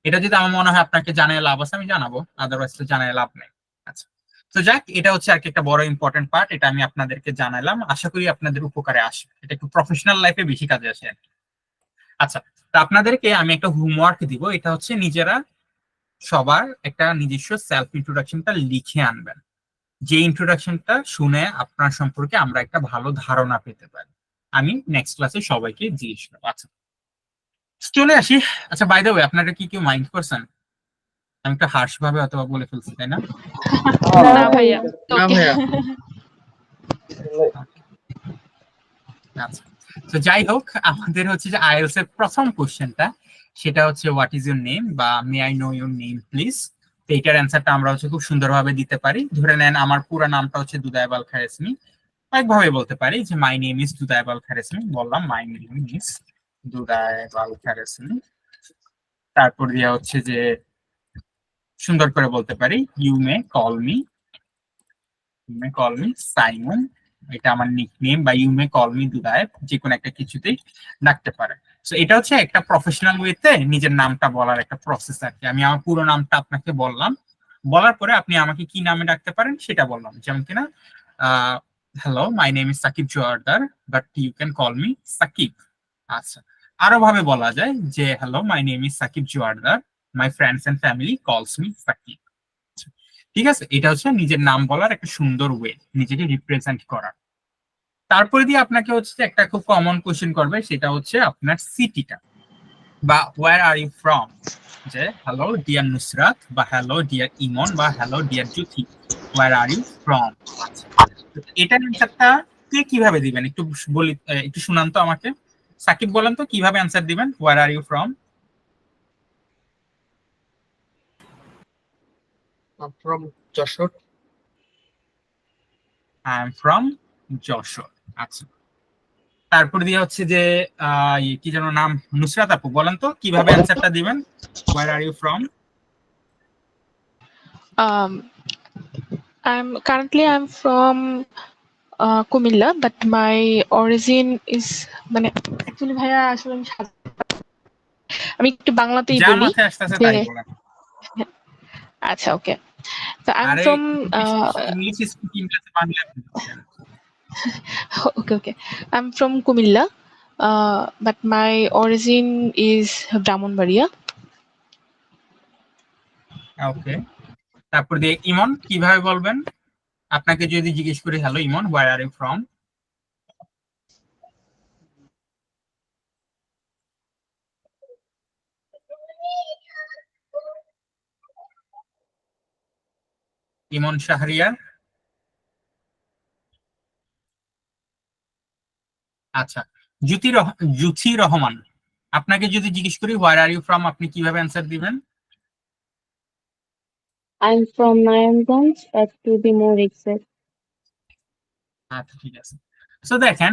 এটা যদি আমার মনে হয় আপনাকে জানায় লাভ আছে, আমি জানাবো, আদারওয়াইজ তো জানায় লাভ নেই। আচ্ছা, তো যাক, এটা হচ্ছে আর কি একটা বড় ইম্পর্টেন্ট পার্ট, এটা আমি আপনাদেরকে জানালাম, আশা করি আপনাদের উপকারে আসবে, এটা একটু প্রফেশনাল লাইফে বেশি কাজে আসে আর কি। আচ্ছা, তো আপনাদেরকে আমি একটা হোমওয়ার্ক দিব, এটা হচ্ছে নিজেরা সবার একটা নিজস্ব সেলফ ইন্ট্রোডাকশনটা লিখে আনবেন, যে ইন্ট্রোডাকশনটা শুনে আপনার সম্পর্কে আমরা একটা ভালো ধারণা পেতে পারি। আমি নেক্সট ক্লাসে সবাইকে জিজ্ঞেস করবো। আচ্ছা, চলে আসি। আচ্ছা, বাই দ্য ওয়ে, আপনারা কি কেউ মাইন্ড করছেন আমি একটা হার্শ ভাবে অথবা বলে ফেলছি, তাই না? না ভাইয়া। না ভাইয়া। আচ্ছা, তো যাই হোক, আমাদের হচ্ছে যে আইএলটিএস এর প্রথম কোশ্চেনটা, সেটা হচ্ছে হোয়াট ইজ ইউর নেম, বা may I know your name please. তো এইটার অ্যান্সারটা আমরা হচ্ছে খুব সুন্দরভাবে দিতে পারি। ধরে নেন আমার পুরো নামটা হচ্ছে দুদায়বাল খারেসমি, একভাবে বলতে পারি যে মাই নেম ইজ দুদায়বাল খারেসমি, বললাম মাই নেম ইজ দুদায়বাল খারেসমি। তারপর দিয়ে হচ্ছে যে সুন্দর করে বলতে পারি you may call me, you may call me Simon, এটা আমার নিকনেম, বা you may call me Dudayev, যে কোনো একটা কিছুতেই ডাকতে পারে। তো এটা হচ্ছে একটা প্রফেশনাল ওয়েতে নিজের নামটা বলার একটা প্রসেস আর কি। আমি আমার পুরো নামটা আপনাকে বললাম, বলার পরে আপনি আমাকে কি নামে ডাকতে পারেন সেটা বললাম। যেমন কিনা hello my name is Sakib Joardar, but you can call me Sakib. আচ্ছা, আরো ভাবে বলা যায় যে hello my name is Sakib Joardar, my friends and family calls me Sakib. ঠিক আছে, এটা হচ্ছে নিজের নাম বলার একটা সুন্দর ওয়ে, নিজেকে রিপ্রেজেন্ট করার। তারপরে দিয়ে আপনাকে হচ্ছে একটা খুব কমন কোশ্চেন করবে, সেটা হচ্ছে আপনার সিটিটা, বা ওয়্যার আর ইউ ফ্রম। যে হ্যালো ডিয়ার নুসরাত, বা হ্যালো ডিয়ার ইমন, বা hello dear Juthi, where are you from. আচ্ছা, এটার অ্যান্সারটা কে কিভাবে দিবেন একটু বলি, একটু শুনান তো আমাকে। সাকিব বলেন তো কিভাবে অ্যান্সার দিবেন where are you from? I'm from Joshua. I am from Jessore. আচ্ছা, তারপর দিয়ে হচ্ছে যে কি যেন নাম, নুসরাত আপু, বলেন তো কিভাবে অ্যান্সারটা দিবেন where are you from? Um, I'm from Kumilla, but my origin is মানে অ্যাকচুয়ালি ভাইয়া আসলে আমি একটু বাংলাতেই যা বলি মাথায় আসতেছে যে তাই বলেন। আচ্ছা ওকে, তো আই এম আরে ফ্রম ইংলিশ স্পিকিং আছে, বাংলা বলেন। okay, I'm from Kumilla, but my origin is Brahmanbaria. ওকে, তারপর দিয়ে ইমন কিভাবে বলবেন? আপনাকে যদি জিজ্ঞেস করি hello Emon where are you from? Emon Shahriar. আচ্ছা, জুথি রহমান, আপনাকে যদি জিজ্ঞেস করি ওয়্যার আর ইউ ফ্রম, আপনি কিভাবে অ্যান্সার দিবেন? I'm from Nayanganj, to be more exact. আচ্ছা ঠিক আছে। সো দেখেন,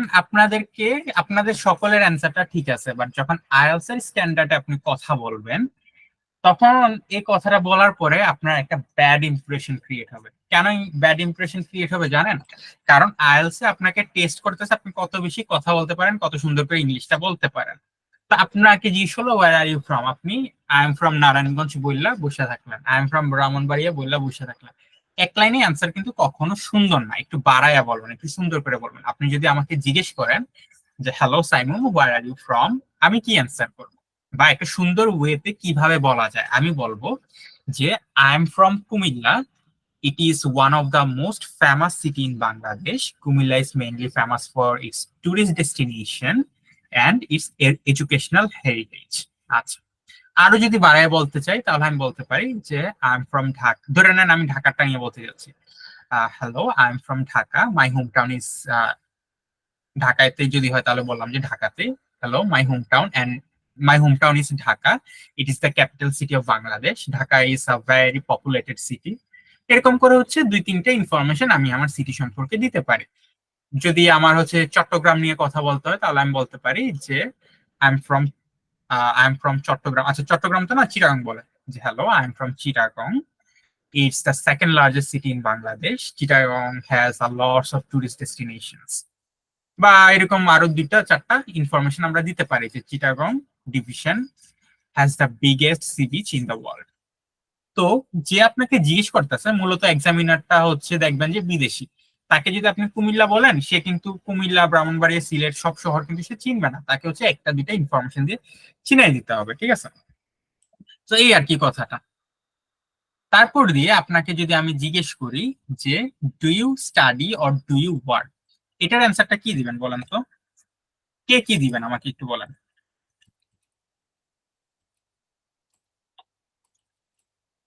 আপনাদের সকলের অ্যান্সারটা ঠিক আছে, বাট যখন আইএলটিএস এর স্ট্যান্ডার্ডে আপনি কথা বলবেন, তখন এই কথাটা বলার পরে আপনার একটা ব্যাড ইমপ্রেশন ক্রিয়েট হবে। কেন ব্যাড ইমপ্রেশন ক্রিয়েট হবে জানেন? কারণ আইএলটিএস এ আপনাকে টেস্ট করতেছে আপনি কত বেশি কথা বলতে পারেন, কত সুন্দর করে ইংলিশটা বলতে পারেন। তো আপনাকে জিজ্ঞেস হলো ওয়্যার আর ইউ ফ্রম, আপনি আই এম ফ্রম নারায়ণগঞ্জ বললা বসে থাকলেন, আই এম ফ্রম ব্রাহ্মণবাড়িয়া বললা বসে থাকলেন। এক লাইনে অ্যান্সার কিন্তু কখনো সুন্দর না, একটু বাড়াইয়া বলবেন, একটু সুন্দর করে বলবেন। আপনি যদি আমাকে জিজ্ঞেস করেন যে hello Simon where are you from, আমি কি অ্যান্সার করবো, বা একটা সুন্দর ওয়েতে কিভাবে বলা যায়, আমি বলবো যে I am from Comilla, it is one of the most famous city in Bangladesh. Kumilla is mainly famous for its tourist destination and its educational heritage. আচ্ছা, আরো যদি বাড়ায় বলতে চাই তাহলে আমি বলতে পারি যে আই এম ফ্রম ঢাকা, ধরে নেন আমি ঢাকাটা নিয়ে বলতে যাচ্ছি। Hello I am from Dhaka, my home town is, ঢাকাতে যদি হয় তাহলে বললাম যে ঢাকাতে, hello my home town and my home town is Dhaka, it is the capital city of Bangladesh, Dhaka is a very populated city. এরকম করে হচ্ছে দুই তিনটে ইনফরমেশন আমি আমার সিটি সম্পর্কে দিতে পারি। যদি আমার হচ্ছে চট্টগ্রাম নিয়ে কথা বলতে হয় তাহলে আমি বলতে পারি যে আই এম ফ্রম চট্টগ্রাম। আচ্ছা, চট্টগ্রাম তো না, চিটাগং বলে, যে hello I am from Chittagong, it's the second largest city in Bangladesh, Chittagong has a lots of tourist destinations. বা এরকম আরো দুইটা চারটা ইনফরমেশন আমরা দিতে পারি যে Chittagong division has the biggest sea beach in the world. তো যে আপনাকে জিজ্ঞেস করতেছে মূলত এক্সামিনারটা হচ্ছে দেখবেন যে বিদেশি, তাকে যদি আপনি কুমিল্লা বলেন সে কিন্তু কুমিল্লা, ব্রাহ্মণবাড়িয়া, সিলেট সব শহর কিন্তু সে চিনবে না, তাকে হচ্ছে একটা দুইটা ইনফরমেশন দিয়ে চিনাই দিতে হবে। ঠিক আছে, তো এই আর কি কথাটা। তারপর দিয়ে আপনাকে যদি আমি জিজ্ঞেস করি যে do you study or do you work, এটার অ্যান্সারটা কি দিবেন বলেন তো? কে কি দিবেন আমাকে একটু বলেন।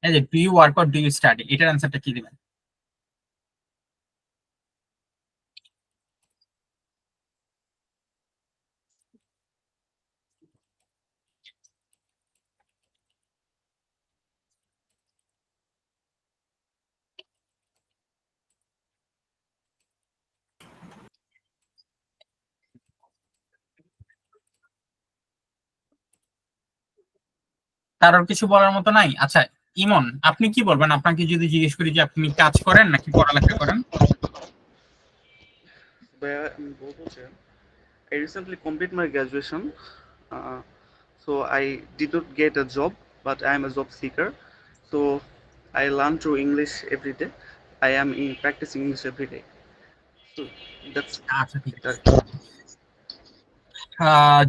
এই যে do you work or do you study, এটার অ্যান্সারটা কি দিবেন? কারোর কিছু বলার মতো নাই? আচ্ছা ইমন, আপনি কি বলবেন? আপনাকে যদি জিজ্ঞেস করি যে আপনি কাজ করেন নাকি পড়ালেখা করেন? আমি বলবো যে I recently completed my graduation, so I did not get a job, but I am a job seeker. So I learn through English every day. I am in practicing English every day. So that's আচ্ছা ঠিক it. আছে।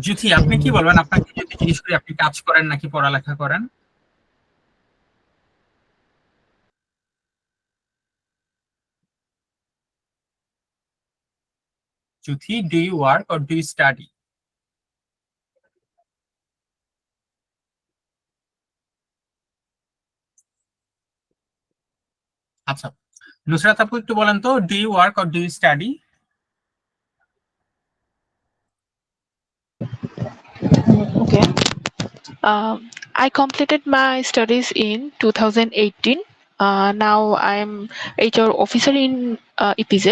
জুথি, আপনি কি বলবেন? আপনাকে যদি জিজ্ঞেস করি আপনি কাজ করেন নাকি পড়ালেখা করেন? Juthi, do you work or do you study? আচ্ছা, নুসরাত আপু একটু বলেন তো, do you work or do you study? Okay. I completed my studies in 2018. Now I'm HR officer in EPZ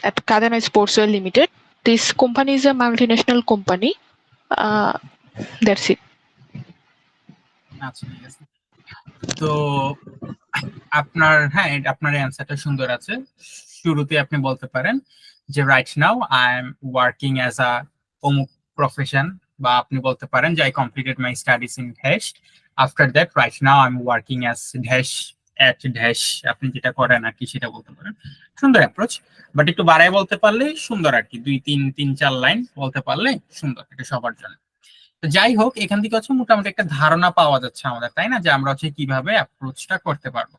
at Kadana Sportswear Limited. This company is a multinational company. That's it. আচ্ছা ঠিক আছে। তো আপনার, হ্যাঁ, আপনার অ্যান্সারটা সুন্দর আছে। শুরুতে আপনি বলতে পারেন যে right now I am working as a অমুক প্রফেশন, বা আপনি বলতে পারেন যে I completed my studies in dash, after that right now I am working as dash at dash, আপনি যেটা করেন আর কি সেটা বলতে পারেন। সুন্দর অ্যাপ্রোচ, বাট একটু বাড়ায় বলতে পারলে সুন্দর আর কি, 2-3-4 লাইন বলতে পারলে সুন্দর, এটা সবার জন্য। তো যাই হোক, এখান থেকে হচ্ছে মোটামুটি একটা ধারণা পাওয়া যাচ্ছে আমাদের, তাই না, যে আমরা হচ্ছে কিভাবে অ্যাপ্রোচটা করতে পারবো।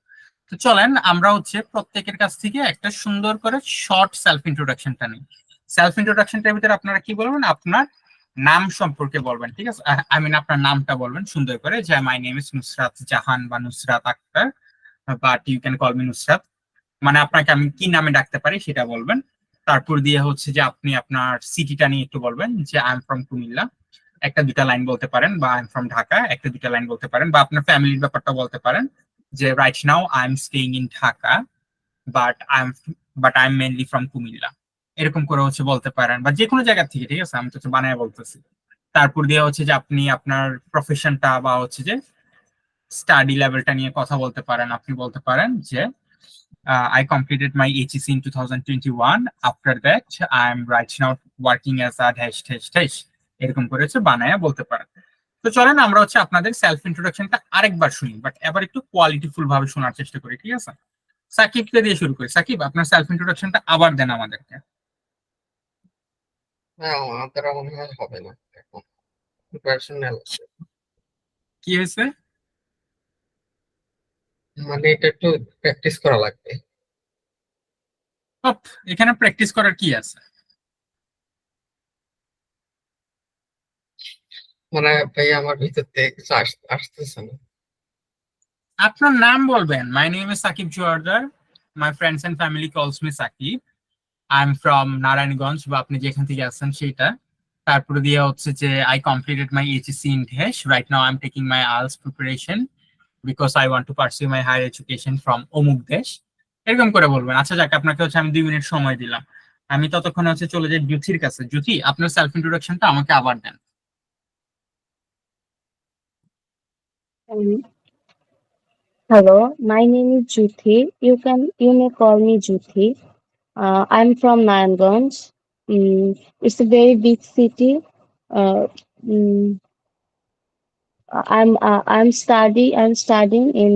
তো চলেন আমরা হচ্ছে প্রত্যেকের কাছ থেকে একটা সুন্দর করে শর্ট সেলফ ইন্ট্রোডাকশনটা নিই। সেলফ ইন্ট্রোডাকশনটার ভিতরে আপনারা কি বলবেন? আপনার নাম সম্পর্কে বলবেন, ঠিক আছে? আই মিন আপনার নামটা বলবেন সুন্দর করে, যে my name is Nusrat Jahan বা Nusrat Akter, but you can call me Nusrat. মানে আপনাকে আমি কি নামে ডাকতে পারি সেটা বলবেন। তারপর দিয়ে হচ্ছে যে আপনি আপনার সিটিটা নিয়ে একটু বলবেন, যে আই এম ফ্রম কুমিল্লা, একটা দুটা লাইন বলতে পারেন, বা আই এম ফ্রম ঢাকা, একটা দুটা লাইন বলতে পারেন, বা আপনার ফ্যামিলির ব্যাপারটা বলতে পারেন, যে right now I M staying in Dhaka, but I am mainly from Comilla, এরকম করে হচ্ছে বলতে পারেন, বা যে কোনো জায়গা থেকে, ঠিক আছে, আমি তো বানায় বলতেছি। তারপর দিয়ে হচ্ছে যে আপনি আপনার প্রফেশনটা বা হচ্ছে যে স্টাডি লেভেলটা নিয়ে কথা বলতে পারেন। আপনি বলতে পারেন যে I completed my HEC in 2021. After that, I'm right now working as a dash dash dash, এরকম করে হচ্ছে বানায়া বলতে পারেন। তো চলেন আমরা হচ্ছে আপনাদের সেলফ ইন্ট্রোডাকশনটা আরেকবার শুনি, বাট এবার একটু কোয়ালিটিফুল ভাবে শোনার চেষ্টা করি, ঠিক আছে? সাকিবকে দিয়ে শুরু করি। সাকিব, আপনার সেলফ ইন্ট্রোডাকশনটা আবার দেন আমাদেরকে। হ্যাঁ, আমার দ্বারা মনে হয় হবে না এখন, পার্সোনাল কি হয়েছে? মানে এটা একটু প্র্যাকটিস করা লাগবে। অপ, এখানে প্র্যাকটিস করার কি আছে? মানে ভাই আমার ভিতর থেকে কিছু আসতেছে না। আপনার নাম বলবেন। My name is Sakib Joardar, my friends and family calls me Sakib, I am from Narayanganj, বা আপনি যেখান থেকে আসছেন সেটা। তারপরে দিয়ে হচ্ছে যে I completed my HSC in dash, right now I am taking my IELTS preparation because I want to pursue my higher education from অমুক দেশ, এরকম করে বলবেন। আচ্ছা যাক, আপনাকে হচ্ছে আমি 2 মিনিট সময় দিলাম। আমি ততক্ষণ হচ্ছে চলে যাই জুথির কাছে। জুথি, আপনার সেলফ ইন্ট্রোডাকশনটা আমাকে আবার দেন। Um, Hello, my name is Juthi. You may call me Juthi. I'm from Nayanganj. It's a very big city. Uh, mm, I'm studying in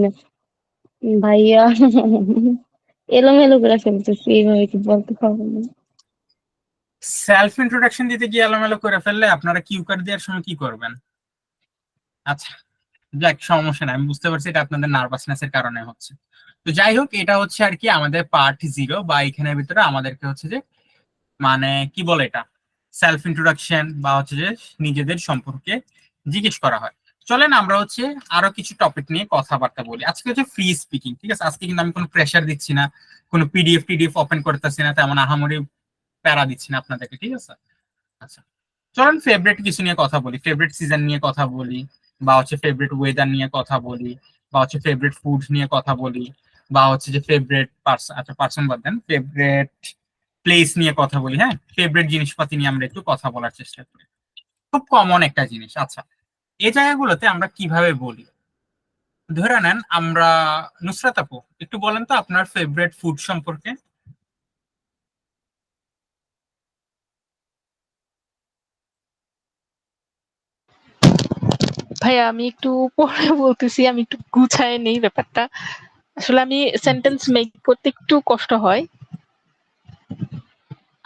ভাইয়া এলোমেলো করে ফেলতেছি, এইভাবে কি বলতে পারবো না। সেলফ ইন্ট্রোডাকশন দিতে গিয়ে এলোমেলো করে ফেললে আপনারা কিউ কার্ড দেওয়ার সময় কি করবেন? আচ্ছা যাক, সমস্যা নাই, আমি বুঝতে পারছি এটা আপনাদের নার্ভাসনেস এর কারণে হচ্ছে। তো যাই হোক, এটা হচ্ছে আর কি আমাদের পার্ট 0, বা এখানের ভিতরে আমাদেরকে হচ্ছে যে মানে কি বলে এটা, সেলফ ইন্ট্রোডাকশন বা হচ্ছে যে নিজেদের সম্পর্কে জিজ্ঞেস করা হয়। চলেন আমরা হচ্ছে আরো কিছু টপিক নিয়ে কথাবার্তা বলি। আজকে হচ্ছে ফ্রি স্পিকিং, ঠিক আছে? আজকে কিন্তু আমি কোনো প্রেশার দিচ্ছি না, কোনো পিডিএফ ওপেন করতেছি না, তেমন আহামরি প্যারা দিচ্ছি না আপনাদেরকে, ঠিক আছে? আচ্ছা, চলেন ফেভারিট কিছু নিয়ে কথা বলি, ফেভারিট সিজন নিয়ে কথা বলি, বা হচ্ছে ফেভারিট ওয়েদার নিয়ে কথা বলি, বা হচ্ছে ফেভারিট ফুড নিয়ে কথা বলি, বা হচ্ছে যে ফেভারিট পার্সন, আচ্ছা পার্সন বাদ দেন, ফেভারিট প্লেস নিয়ে কথা বলি। হ্যাঁ, ফেভারিট জিনিসপাতি নিয়ে আমরা একটু কথা বলার চেষ্টা করি, খুব কমন একটা জিনিস। আচ্ছা, এই জায়গাগুলোতে আমরা কিভাবে বলি? ধরে নেন আমরা, নুসরাত আপু একটু বলেন তো আপনার ফেভারিট ফুড সম্পর্কে। ভাইয়া আমি একটু পরে বলতেছি, আমি একটু গুছায় নেই ব্যাপারটা। আসলে আমি সেন্টেন্স মেক করতে একটু কষ্ট হয়।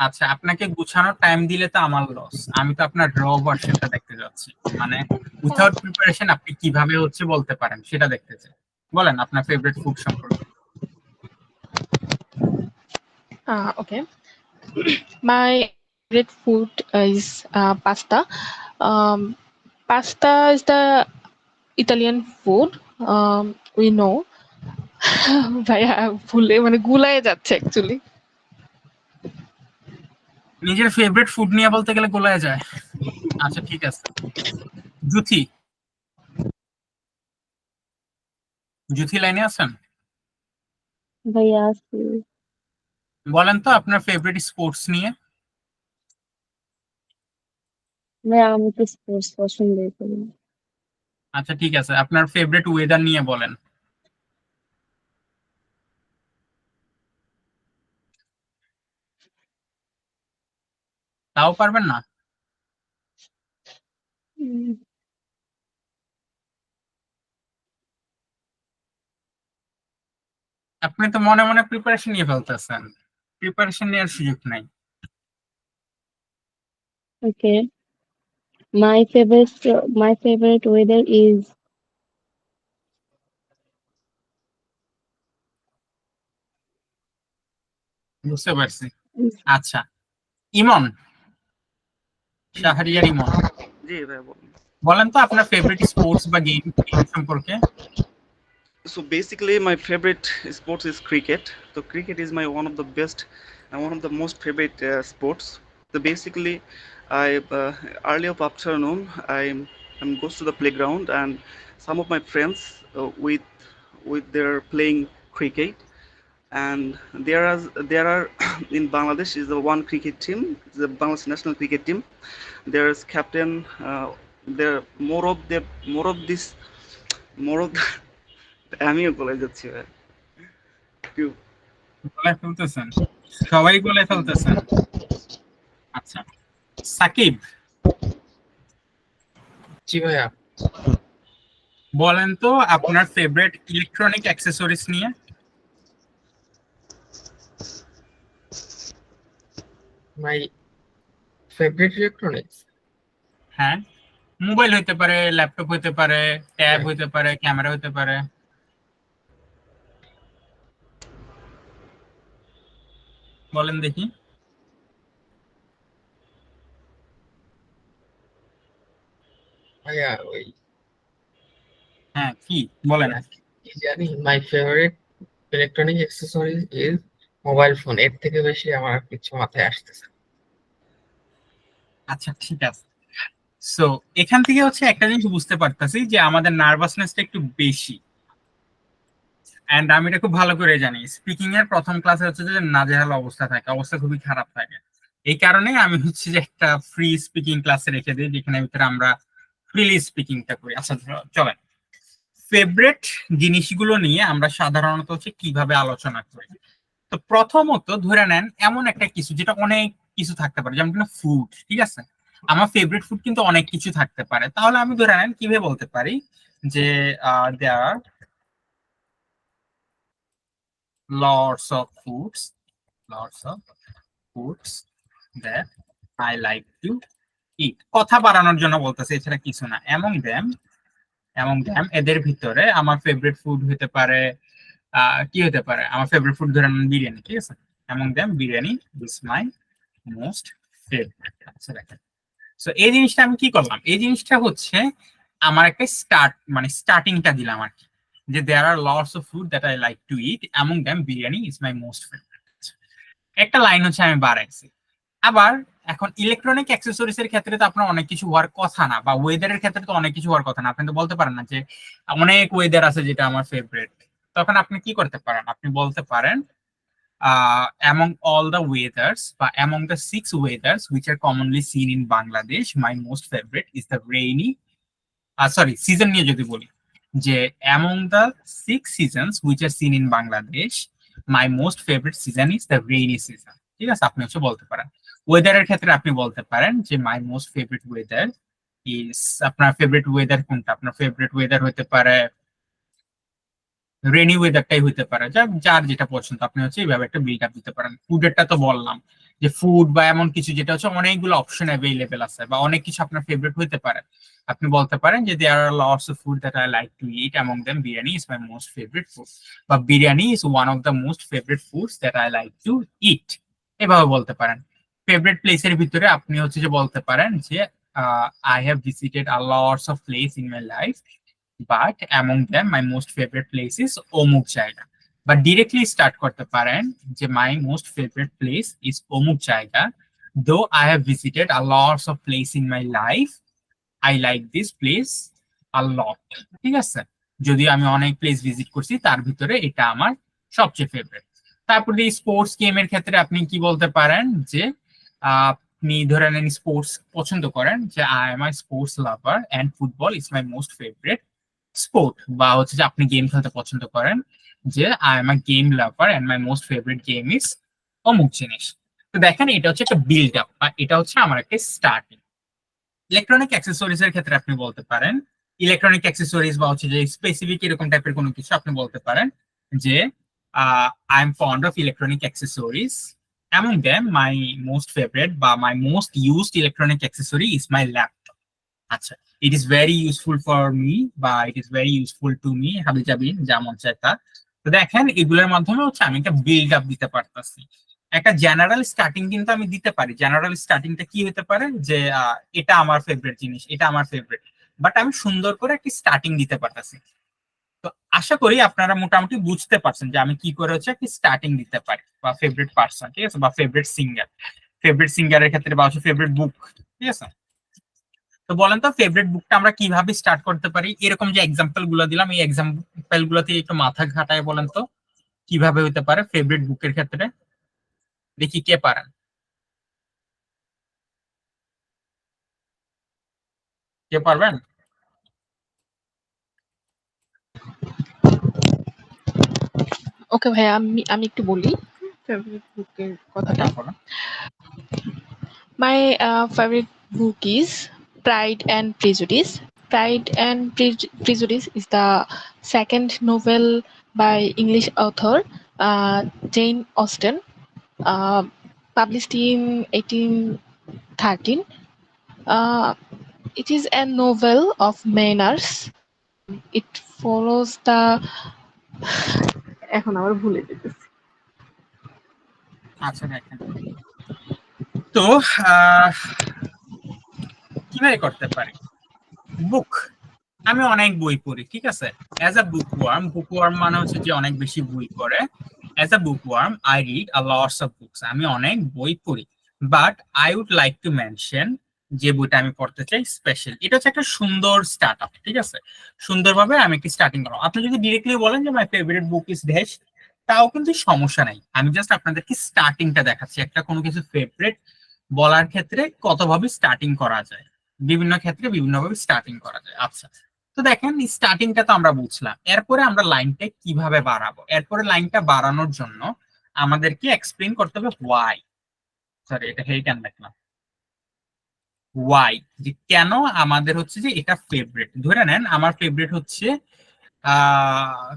আচ্ছা, আপনাকে গুছানোর টাইম দিলে তো আমার লস, আমি তো আপনার র ভার্সনটা দেখতে যাচ্ছি, মানে উইথাউট প্রিপারেশন আপনি কিভাবে হচ্ছে বলতে পারেন সেটা দেখতে চাই। বলেন আপনার ফেভারিট ফুড সম্পর্কে। Okay. My favorite food is pasta. Pasta is the Italian food. We know. ভাইয়া ভুলে মানে গুলায় যাচ্ছে অ্যাকচুয়ালি। নিজের ফেভারিট ফুড নিয়ে বলতে গেলে গোলায় যায়। আচ্ছা ঠিক আছে, জুথি, জুথি লাইনে আছেন? ভাইয়া আছি। বলেন তো আপনার ফেভারিট স্পোর্টস নিয়ে। ভাইয়া আমি তো স্পোর্টস পছন্দই করি না। আচ্ছা ঠিক আছে, আপনার ফেভারিট ওয়েদার নিয়ে বলেন। তাও পারবেন না? উম, আপনি তো মনে মনে প্রিপারেশন নিয়ে ফেলতেছেন, প্রিপারেশন নেওয়ার সুযোগ নাই। Okay. My favorite weather is বুঝতে পারছি। আচ্ছা, ইমন, শাহরিয়ার ইমন, জি ভাই বলুন। বলেন তো আপনার ফেভারিট স্পোর্টস বা গেম সম্পর্কে। So basically, my favorite sports is cricket. So cricket is my one of the best and one of the most favorite sports. So basically, I early of afternoon I goes to the playground and some of my friends with their playing cricket. And there are in Bangladesh is the one cricket team, the Bangladesh national cricket team. There's captain. There more of this more of আমিও বলে যাচ্ছি ভাই একটু গলায় ফেলতেছেন, সবাই গলায় ফেলতেছেন। আচ্ছা, সাকিব, জি ভাইয়া, বলেন তো আপনার ফেভারিট ইলেকট্রনিক অ্যাক্সেসরিজ নিয়ে। My favourite electronics. হ্যাঁ, মোবাইল হইতে পারে, ল্যাপটপ হইতে পারে, ট্যাব হইতে পারে, ক্যামেরা হইতে পারে, বলেন দেখি। ভাইয়া ওই হ্যাঁ কি বলেন। কি জানি, my favourite electronic accessories is mobile phone. এর থেকে বেশি আমার আর কিছু মাথায় আসতেছে না। আচ্ছা ঠিক আছে, সো এখান থেকে হচ্ছে একটা জিনিস বুঝতে পারতেছি যে আমাদের নার্ভাসনেসটা একটু বেশি, এন্ড আমি এটা খুব ভালো করে জানি। স্পিকিং এর প্রথম ক্লাসে হচ্ছে যে নাজেহাল অবস্থা থাকে, অবস্থা খুবই খারাপ থাকে। এই কারণে আমি হচ্ছে যে একটা ফ্রি স্পিকিং ক্লাসে রেখে দিই, যেখানে ভিতরে আমরা ফ্রিলি স্পিকিংটা করি। আচ্ছা চলেন, ফেভারিট জিনিসগুলো নিয়ে আমরা সাধারণত হচ্ছে কিভাবে আলোচনা করি। তো প্রথমত ধরে নেন এমন একটা কিছু যেটা অনেক কিছু থাকতে পারে, যেমন ফুড, ঠিক আছে। আমার ফেভারিট ফুড কিন্তু অনেক কিছু থাকতে পারে, তাহলে আমি ধরে নেন কিভাবে বলতে পারি যে there R lots of foods that I like to eat। কথা বাড়ানোর জন্য বলতেছে, এছাড়া কিছু না। among them এদের ভিতরে আমার ফেভারিট ফুড হতে পারে, কি হতে পারে, আমার ফেভারিট ফুড ধরে নেন বিরিয়ানি, ঠিক আছে। among them biryani is my most favourite. আচ্ছা দেখেন, সো এই জিনিসটা আমি কি করলাম, এই জিনিসটা হচ্ছে আমার একটা স্টার্টিংটা দিলাম আর কি, যে there are lots of food that I like to eat, among them biryani is my most favourite. একটা লাইন হচ্ছে আমি বাড়াইছি। আবার এখন ইলেকট্রনিক অ্যাক্সেসরিজ এর ক্ষেত্রে তো আপনার অনেক কিছু হওয়ার কথা না, বা ওয়েদারের ক্ষেত্রে তো অনেক কিছু হওয়ার কথা না। আপনি তো বলতে পারেন না যে অনেক ওয়েদার আছে যেটা আমার ফেভারিট। তখন আপনি কি করতে পারেন, আপনি বলতে পারেন among all the weathers, but among the 6 weathers which are commonly seen in Bangladesh, my most favorite is the rainy sorry season নিয়ে যদি বলি যে among the 6 seasons which are seen in Bangladesh my most favourite season is the rainy season. ঠিক আছে, আপনি হচ্ছে বলতে পারেন। ওয়েদারের ক্ষেত্রে আপনি বলতে পারেন যে মাই মোস্ট ফেভারিট ওয়েদার ইজ, আপনার ফেভারিট ওয়েদার কোনটা? আপনার ফেভারিট ওয়েদার হতে পারে রেনি ওয়েদারটাই হইতে পারে, যার যেটা পছন্দ আপনি হচ্ছে এইভাবে একটা বিল্ড আপ দিতে পারেন। ফুডেরটা তো বললাম যে ফুড বা এমন কিছু যেটা হচ্ছে অনেকগুলো অপশন অ্যাভেলেবেল আছে বা অনেক কিছু আপনার ফেভারিট হইতে পারে, আপনি বলতে পারেন যে there are lots of food that I like to eat, among them biryani is my most favourite food, বা biryani is one of the most favourite foods that I like to eat, এভাবে বলতে পারেন। ফেভারিট প্লেসের ভিতরে আপনি হচ্ছে যে বলতে পারেন যে I have visited a lots of place in my life, but among them my most favorite place is অমুক জায়গা। বা ডিরেক্টলি স্টার্ট করতে পারেন যে my most favorite place is অমুক জায়গা, though I have visited a lots of place in my life, I like this place a lot। ঠিক আছে, যদি আমি অনেক প্লেস ভিজিট করছি তার ভিতরে এটা আমার সবচেয়ে ফেভারিট। তারপরে স্পোর্টস গেমের ক্ষেত্রে আপনি কি বলতে পারেন যে আপনি ধরে নেন স্পোর্টস পছন্দ করেন যে I am I sports lover and football is my most favourite sport, বা হচ্ছে যে আপনি গেম খেলতে পছন্দ করেন যে I am a game lover and my most favourite game is অমুক জিনিস। তো দেখেন এটা হচ্ছে একটা বিল্ড আপ বা এটা হচ্ছে আমার একটা স্টার্টিং। ইলেকট্রনিক অ্যাক্সেসরিজ এর ক্ষেত্রে আপনি বলতে পারেন ইলেকট্রনিক অ্যাক্সেসরিজ বা হচ্ছে যে স্পেসিফিক এরকম টাইপের কোনো কিছু আপনি বলতে পারেন যে I am fond of electronic accessories, among them my most favorite বা my most used electronic accessory is my laptop। আচ্ছা, it is very useful for me বা it is very useful to me, হাবি জাবি যা মন চায় তা। তো দেখেন এগুলোর মাধ্যমে হচ্ছে আমি একটা বিল্ড আপ দিতে পারতাছি, একটা জেনারেল স্টার্টিং কিন্তু আমি দিতে পারি। জেনারেল স্টার্টিংটা কি হতে পারে যে এটা আমার ফেভারিট জিনিস, এটা আমার ফেভারিট, বাট আমি সুন্দর করে একটা স্টার্টিং দিতে পারতাছি। তো আশা করি আপনারা মোটামুটি বুঝতে পারছেন যে আমি কি করে হচ্ছে একটা স্টার্টিং দিতে পারি, বা ফেভারিট পার্সন, ঠিক আছে, বা ফেভারিট সিঙ্গারের ক্ষেত্রে বা হচ্ছে ফেভারিট বুক। ঠিক আছে, তো বলেন তো ফেভারিট বুকটা আমরা কিভাবে স্টার্ট করতে পারি? এরকম যে এক্সাম্পল গুলো দিলাম এই এক্সাম্পল গুলোতে একটু মাথা ঘাটায় বলেন তো কিভাবে হতে পারে ফেভারিট বুকের ক্ষেত্রে, দেখি কে পারেন। কে পারবেন? ওকে ভাইয়া, আমি একটু বলি ফেভারিট বুকের কথাটা। হ্যাঁ, বলেন। My favorite book is Pride and Prejudice. Pride and Prejudice is the second novel by English author Jane Austen, published in 1813. It is a novel of manners. It follows the এখন আবার ভুলে যেতেছি। আচ্ছা দেখেন, তো কিভাবে করতে পারি বুক, আমি অনেক বই পড়ি, ঠিক আছে, অ্যাজ আ বুকওয়ার্ম মানে হচ্ছে যে অনেক বেশি বই পড়ে। As a bookworm I read a lots of books, আমি অনেক বই পড়ি, but I would like to mention যে বইটা আমি পড়তে চাই স্পেশাল। এটা হচ্ছে একটা সুন্দর স্টার্ট আপ, ঠিক আছে, সুন্দরভাবে আমি একটি স্টার্টিং করবো। আপনি যদি ডিরেক্টলি বলেন যে my favourite book is dash, তাও কিন্তু সমস্যা নাই, আমি জাস্ট আপনাদেরকে স্টার্টিংটা দেখাচ্ছি একটা কোনো কিছু ফেভারিট বলার ক্ষেত্রে কতভাবে স্টার্টিং করা যায়, বিভিন্ন ক্ষেত্রে বিভিন্নভাবে স্টার্টিং করা যায়। আচ্ছা, তো দেখেন স্টার্টিংটা তো আমরা বুঝলাম, এরপরে আমরা লাইনটা কিভাবে বাড়াবো। এরপরে লাইনটা বাড়ানোর জন্য আমাদেরকে এক্সপ্লেইন করতে হবে ওয়াই, সরি এটা হেইটান দেখলাম, ওয়াই, যে কেন আমাদের হচ্ছে যে এটা ফেভারিট। ধরে নেন আমার ফেভারিট হচ্ছে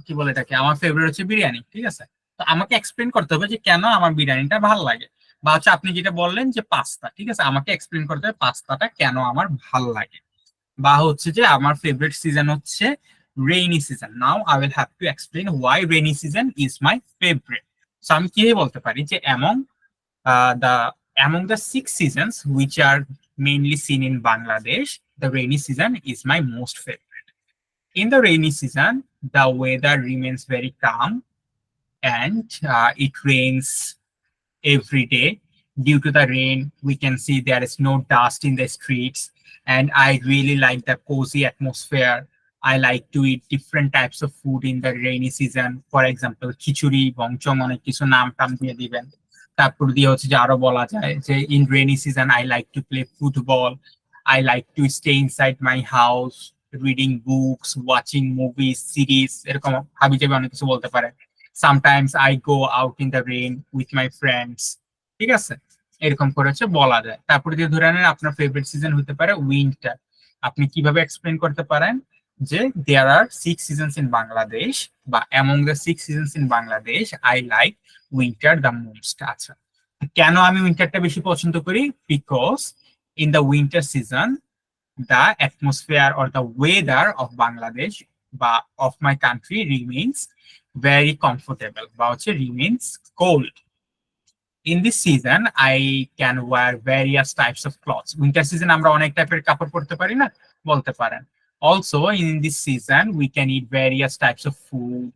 কি বলে এটাকে, আমার ফেভারিট হচ্ছে বিরিয়ানি, ঠিক আছে, তো আমাকে এক্সপ্লেইন করতে হবে যে কেন আমার বিরিয়ানিটা ভালো লাগে। বা হচ্ছে আপনি যেটা বললেন যে পাস্তা, ঠিক আছে, আমাকে এক্সপ্লেইন করতে হবে পাস্তাটা কেন আমার ভালো লাগে। বা হচ্ছে যে আমার ফেভারিট সিজন হচ্ছে rainy season, now I will have to explain why rainy season is my favourite. So আমি কি বলতে পারি যে among the 6 seasons which are mainly seen in Bangladesh, the rainy season is my most favorite. In the rainy season, the weather remains very calm and it rains every day. Due to the rain, we can see there is no dust in the streets, and I really like the cozy atmosphere. I like to eat different types of food in the rainy season. For example, খিচুড়ি, বংচং, অনেক কিছু নাম টাম দিয়ে দিবেন। তারপর দিয়ে হচ্ছে যে আরো বলা যায় যে in rainy season I like to play football. I like to stay inside my house reading books, watching movies, series, এরকম হাবি যাবে অনেক কিছু বলতে পারেন। Sometimes I go out in the rain with my friends, ঠিক আছে, এরকম করে হচ্ছে বলা যায়। তারপরে যে ধরে নেন আপনার ফেভারিট সিজন হতে পারে উইন্টার, আপনি কিভাবে এক্সপ্লেন করতে পারেন যে there R 6 seasons in Bangladesh, বা among the 6 seasons in Bangladesh I like winter the most. আচ্ছা, কেন আমি উইন্টারটা বেশি পছন্দ করি? Because in the winter season the atmosphere or the weather of Bangladesh of my country remains very comfortable, remains cold. In this season, I can wear various types of clothes. Winter season, আমরা অনেক টাইপের কাপড় পরতে পারি না, বলতে পারেন। Also, in this season, we can eat various types of food.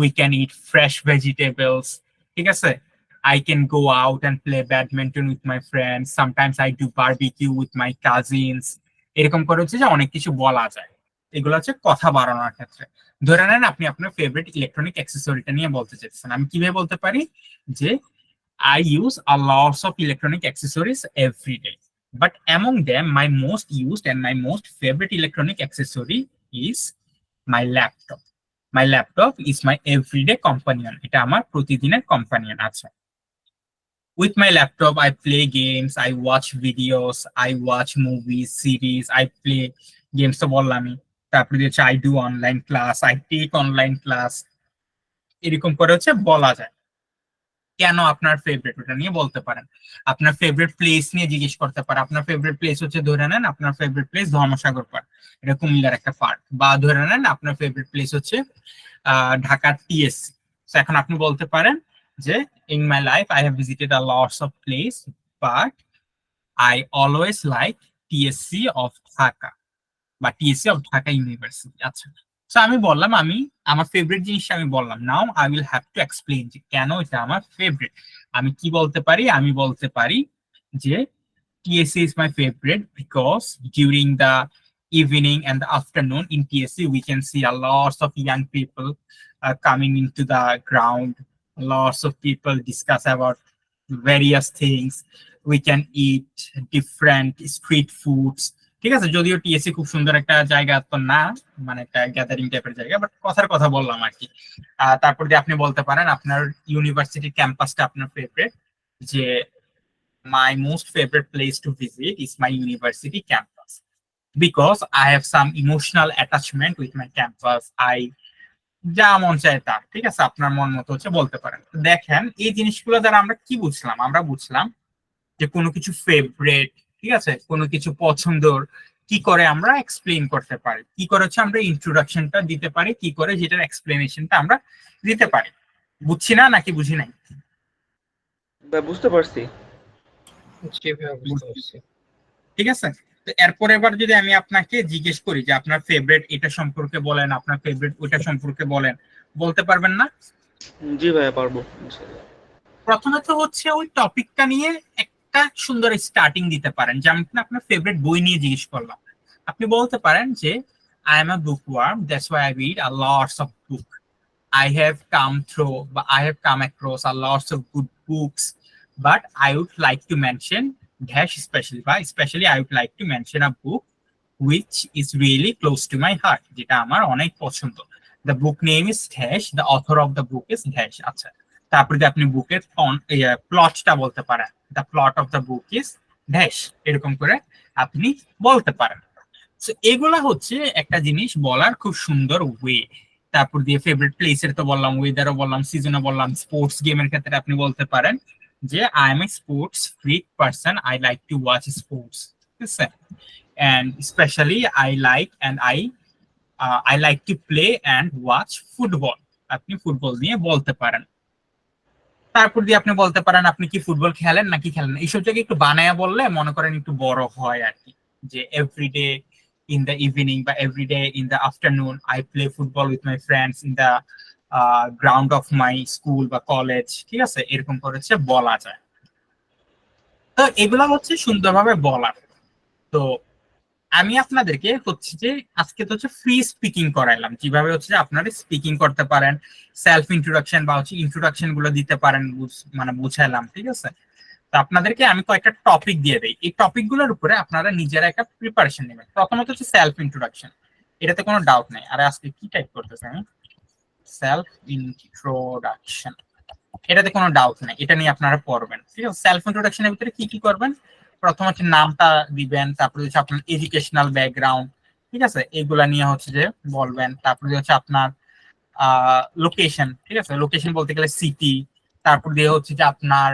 We can eat fresh vegetables. ঠিক আছে? I can go out and play badminton with my friends. Sometimes I do barbecue with my cousins. এরকম করে হচ্ছে যে অনেক কিছু বলা যায়। এগুলো হচ্ছে কথা বাড়ানোর ক্ষেত্রে। ধরে নেন আপনি আপনার ফেভারিট ইলেকট্রনিক অ্যাক্সেসরিটা নিয়ে বলতে চাইছেন, আমি কিভাবে বলতে পারি যে I use a lot of electronic accessories every day, but among them my most used and my most favorite electronic accessory is my laptop. My laptop is my everyday companion. এটা আমার প্রতিদিনের companion আছে। With my laptop, I play games, I watch videos, I watch movies, series, I play games তো বললামই। তারপরে হচ্ছে I do online class, I take online class, এরকম করে হচ্ছে বলা যায়। কেন আপনার ফেভারিট ওটা নিয়ে বলতে পারেন। আপনার ফেভারিট প্লেস নিয়ে জিজ্ঞেস করতে পারে। আপনার ফেভারিট প্লেস হচ্ছে ধরে নেন আপনার ফেভারিট প্লেস ধর্মসাগর পার্ক, এটা কুমিল্লার একটা পার্ক। বা ধরে নেন আপনার ফেভারিট প্লেস হচ্ছে ঢাকার টিএসসি। এখন আপনি বলতে পারেন যে in my life I have visited a lots of place but I always like TSC of Dhaka বা TSC of Dhaka University। আচ্ছা, সো আমি বললাম আমি আমার ফেভারিট জিনিসটা আমি বললাম। Now I will have to explain যে কেন এটা আমার ফেভারিট। আমি কি বলতে পারি? আমি বলতে পারি যে TSC is my favorite because during the evening and the afternoon in TSC we can see a lots of young people coming into the ground. Lots of people discuss about various things. We can eat different street foods. ঠিক আছে, যদিও TSC খুব সুন্দর একটা জায়গা তো না, মানে একটা গ্যাদারিং টাইপের জায়গা, বাট কথার কথা বললাম আর কি। তারপর দিয়ে আপনি বলতে পারেন আপনার ইউনিভার্সিটির ক্যাম্পাসটা আপনার ফেভারিট, যে my most favorite place to visit is my university campus because I have some emotional attachment with my campus. যা মন চায় তা, ঠিক আছে, আপনার মন মতো হচ্ছে বলতে পারেন। দেখেন এই জিনিসগুলো দ্বারা আমরা কি বুঝলাম? আমরা বুঝলাম যে কোনো কিছু ফেভারিট, ঠিক আছে, কোনো কিছু পছন্দর কি করে আমরা এক্সপ্লেইন করতে পারি, কি করে হচ্ছে আমরা ইন্ট্রোডাকশনটা দিতে পারি, কি করে যেটার এক্সপ্লেনেশনটা আমরা দিতে পারি। বুঝছি না নাকি বুঝি নাই? বুঝতে পারছি। জি ভাইয়া, বুঝতে পারছি। ঠিক আছে, তো এরপর এবার যদি আমি আপনাকে জিজ্ঞেস করি যে আপনার ফেভারিট এটা সম্পর্কে বলেন, আপনার ফেভারিট ওইটা সম্পর্কে বলেন, বলতে পারবেন না? জি ভাইয়া, পারবো। প্রথমত হচ্ছে ওই টপিকটা নিয়ে একটা সুন্দর স্টার্টিং দিতে পারেন। যেমন আপনার ফেভারিট বই নিয়ে জিজ্ঞেস করলাম, আপনি বলতে পারেন যে I am a bookworm, that's why I read a lots of book. I have come across a lots of good books, but I would like to mention dash especially I would like to mention a book which is really close to my heart, যেটা আমার অনেক পছন্দ। The book name is dash, the author of the book is dash। আচ্ছা, তারপরে আপনি বুকের প্লটটা বলতে পারেন, the plot of the book is dash, এরকম করে আপনি বলতে পারেন। সো এগুলা হচ্ছে একটা জিনিস বলার খুব সুন্দর ওয়ে। তারপর দিয়ে ফেভারিট প্লেসের তো বললাম, ওয়েদারও বললাম, সিজনও বললাম। স্পোর্টস গেমের ক্ষেত্রে আপনি বলতে পারেন যে I M A sports freak person, I like to watch sports, ঠিক আছে, and especially I like to play and watch football। আপনি ফুটবল নিয়ে বলতে পারেন। তারপর দিয়ে আপনি বলতে পারেন আপনি কি ফুটবল খেলেন নাকি খেলেন না। এইসব জায়গায় একটু বানায়া বললে মনে করেন একটু বড় হয় আর কি, যে এভরিডে in the evening বা everyday in the afternoon I play football with my friends in the ground of my school বা কলেজ, ঠিক আছে, এরকম করে হচ্ছে বলা যায়। তো এগুলা হচ্ছে সুন্দরভাবে বলার। তো আমি আপনাদেরকে হচ্ছে যে আজকে তো হচ্ছে ফ্রি স্পিকিং করাইলাম, কিভাবে হচ্ছে আপনারা স্পিকিং করতে পারেন, সেলফ ইন্ট্রোডাকশন বা হচ্ছে ইন্ট্রোডাকশন গুলো দিতে পারেন, মানে বুঝাইলাম, ঠিক আছে। তো আপনাদেরকে আমি কয়েকটা টপিক দিয়ে দেই, এই টপিক গুলোর উপরে আপনারা নিজেরা একটা প্রিপারেশন নেবেন। প্রথমত হচ্ছে সেলফ ইন্ট্রোডাকশন। এটাতে কোনো ডাউট নেই। আর আজকে কি টাইপ করতেছে আমি, সেলফ ইন্ট্রোডাকশন, এটাতে কোনো ডাউট নেই, এটা নিয়ে আপনারা পড়বেন। ঠিক আছে, সেলফ ইন্ট্রোডাকশনের ভিতরে কি কি করবেন, প্রথম হচ্ছে নামটা দিবেন, তারপরে হচ্ছে আপনার এডুকেশনাল ব্যাকগ্রাউন্ড, ঠিক আছে, এগুলা নিয়ে হচ্ছে যে বলবেন। তারপরে হচ্ছে আপনার লোকেশন, ঠিক আছে, লোকেশন বলতে গেলে সিটি, তারপর দিয়ে হচ্ছে যে আপনার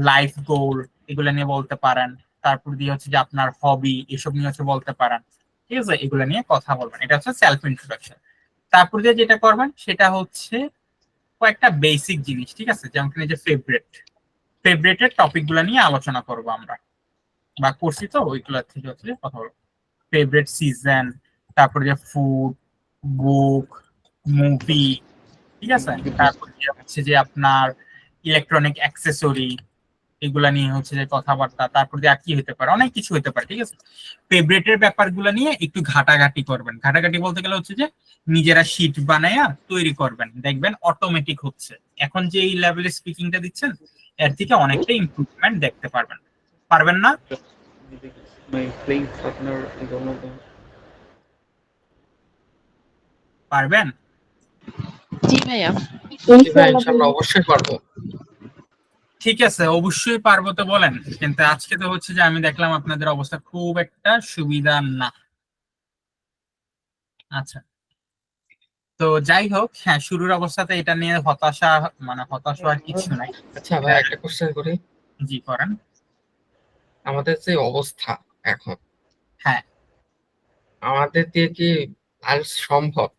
লাইফ গোল, এগুলা নিয়ে বলতে পারেন। তারপর দিয়ে হচ্ছে যে আপনার হবি, এসব নিয়ে হচ্ছে বলতে পারেন। ঠিক আছে, এগুলা নিয়ে কথা বলবেন, এটা হচ্ছে সেলফ ইন্ট্রোডাকশন। তারপর দিয়ে যেটা করবেন সেটা হচ্ছে কয়েকটা বেসিক জিনিস, ঠিক আছে, যেমন যে ফেভারিটের টপিক গুলা নিয়ে আলোচনা করব আমরা, বা করছি তো ওইগুলা থেকে হচ্ছে কথা বলবো। ফেভারিট সিজন, তারপরে যে ফুড, বুক, মুভি, ঠিক আছে, তারপর হচ্ছে যে আপনার ইলেকট্রনিক অ্যাক্সেসরি, এগুলা নিয়ে হচ্ছে যে কথাবার্তা। তারপর দিয়ে আর কি হতে পারে, অনেক কিছু হতে পারে। ঠিক আছে, ফেভারিটের ব্যাপারগুলো নিয়ে একটু ঘাটাঘাটি করবেন। ঘাটাঘাটি বলতে গেলে হচ্ছে যে নিজেরা শিট বানায়া তৈরি করবেন, দেখবেন অটোমেটিক হচ্ছে। এখন যে এই লেভেলের স্পিকিংটা দিচ্ছেন এর থেকে অনেকটা ইমপ্রুভমেন্ট দেখতে পারবেন। পারবেন না? My playing partner is one of them. পারবেন? জি ভাইয়া। জি ভাই, ইনশাআল্লাহ অবশ্যই পারবো। ঠিক আছে, অবশ্যই পারবো তো বলেন, কিন্তু আজকে তো হচ্ছে যে আমি দেখলাম আপনাদের অবস্থা খুব একটা সুবিধা না। আচ্ছা, তো যাই হোক, হ্যাঁ, শুরুর অবস্থাতে এটা নিয়ে হতাশা, মানে হতাশ হওয়ার কিছু নাই। আচ্ছা ভাই, একটা কোশ্চেন করি। জি করেন। আমাদের যে অবস্থা এখন, হ্যাঁ, আমাদের দিয়ে কি আর সম্ভব?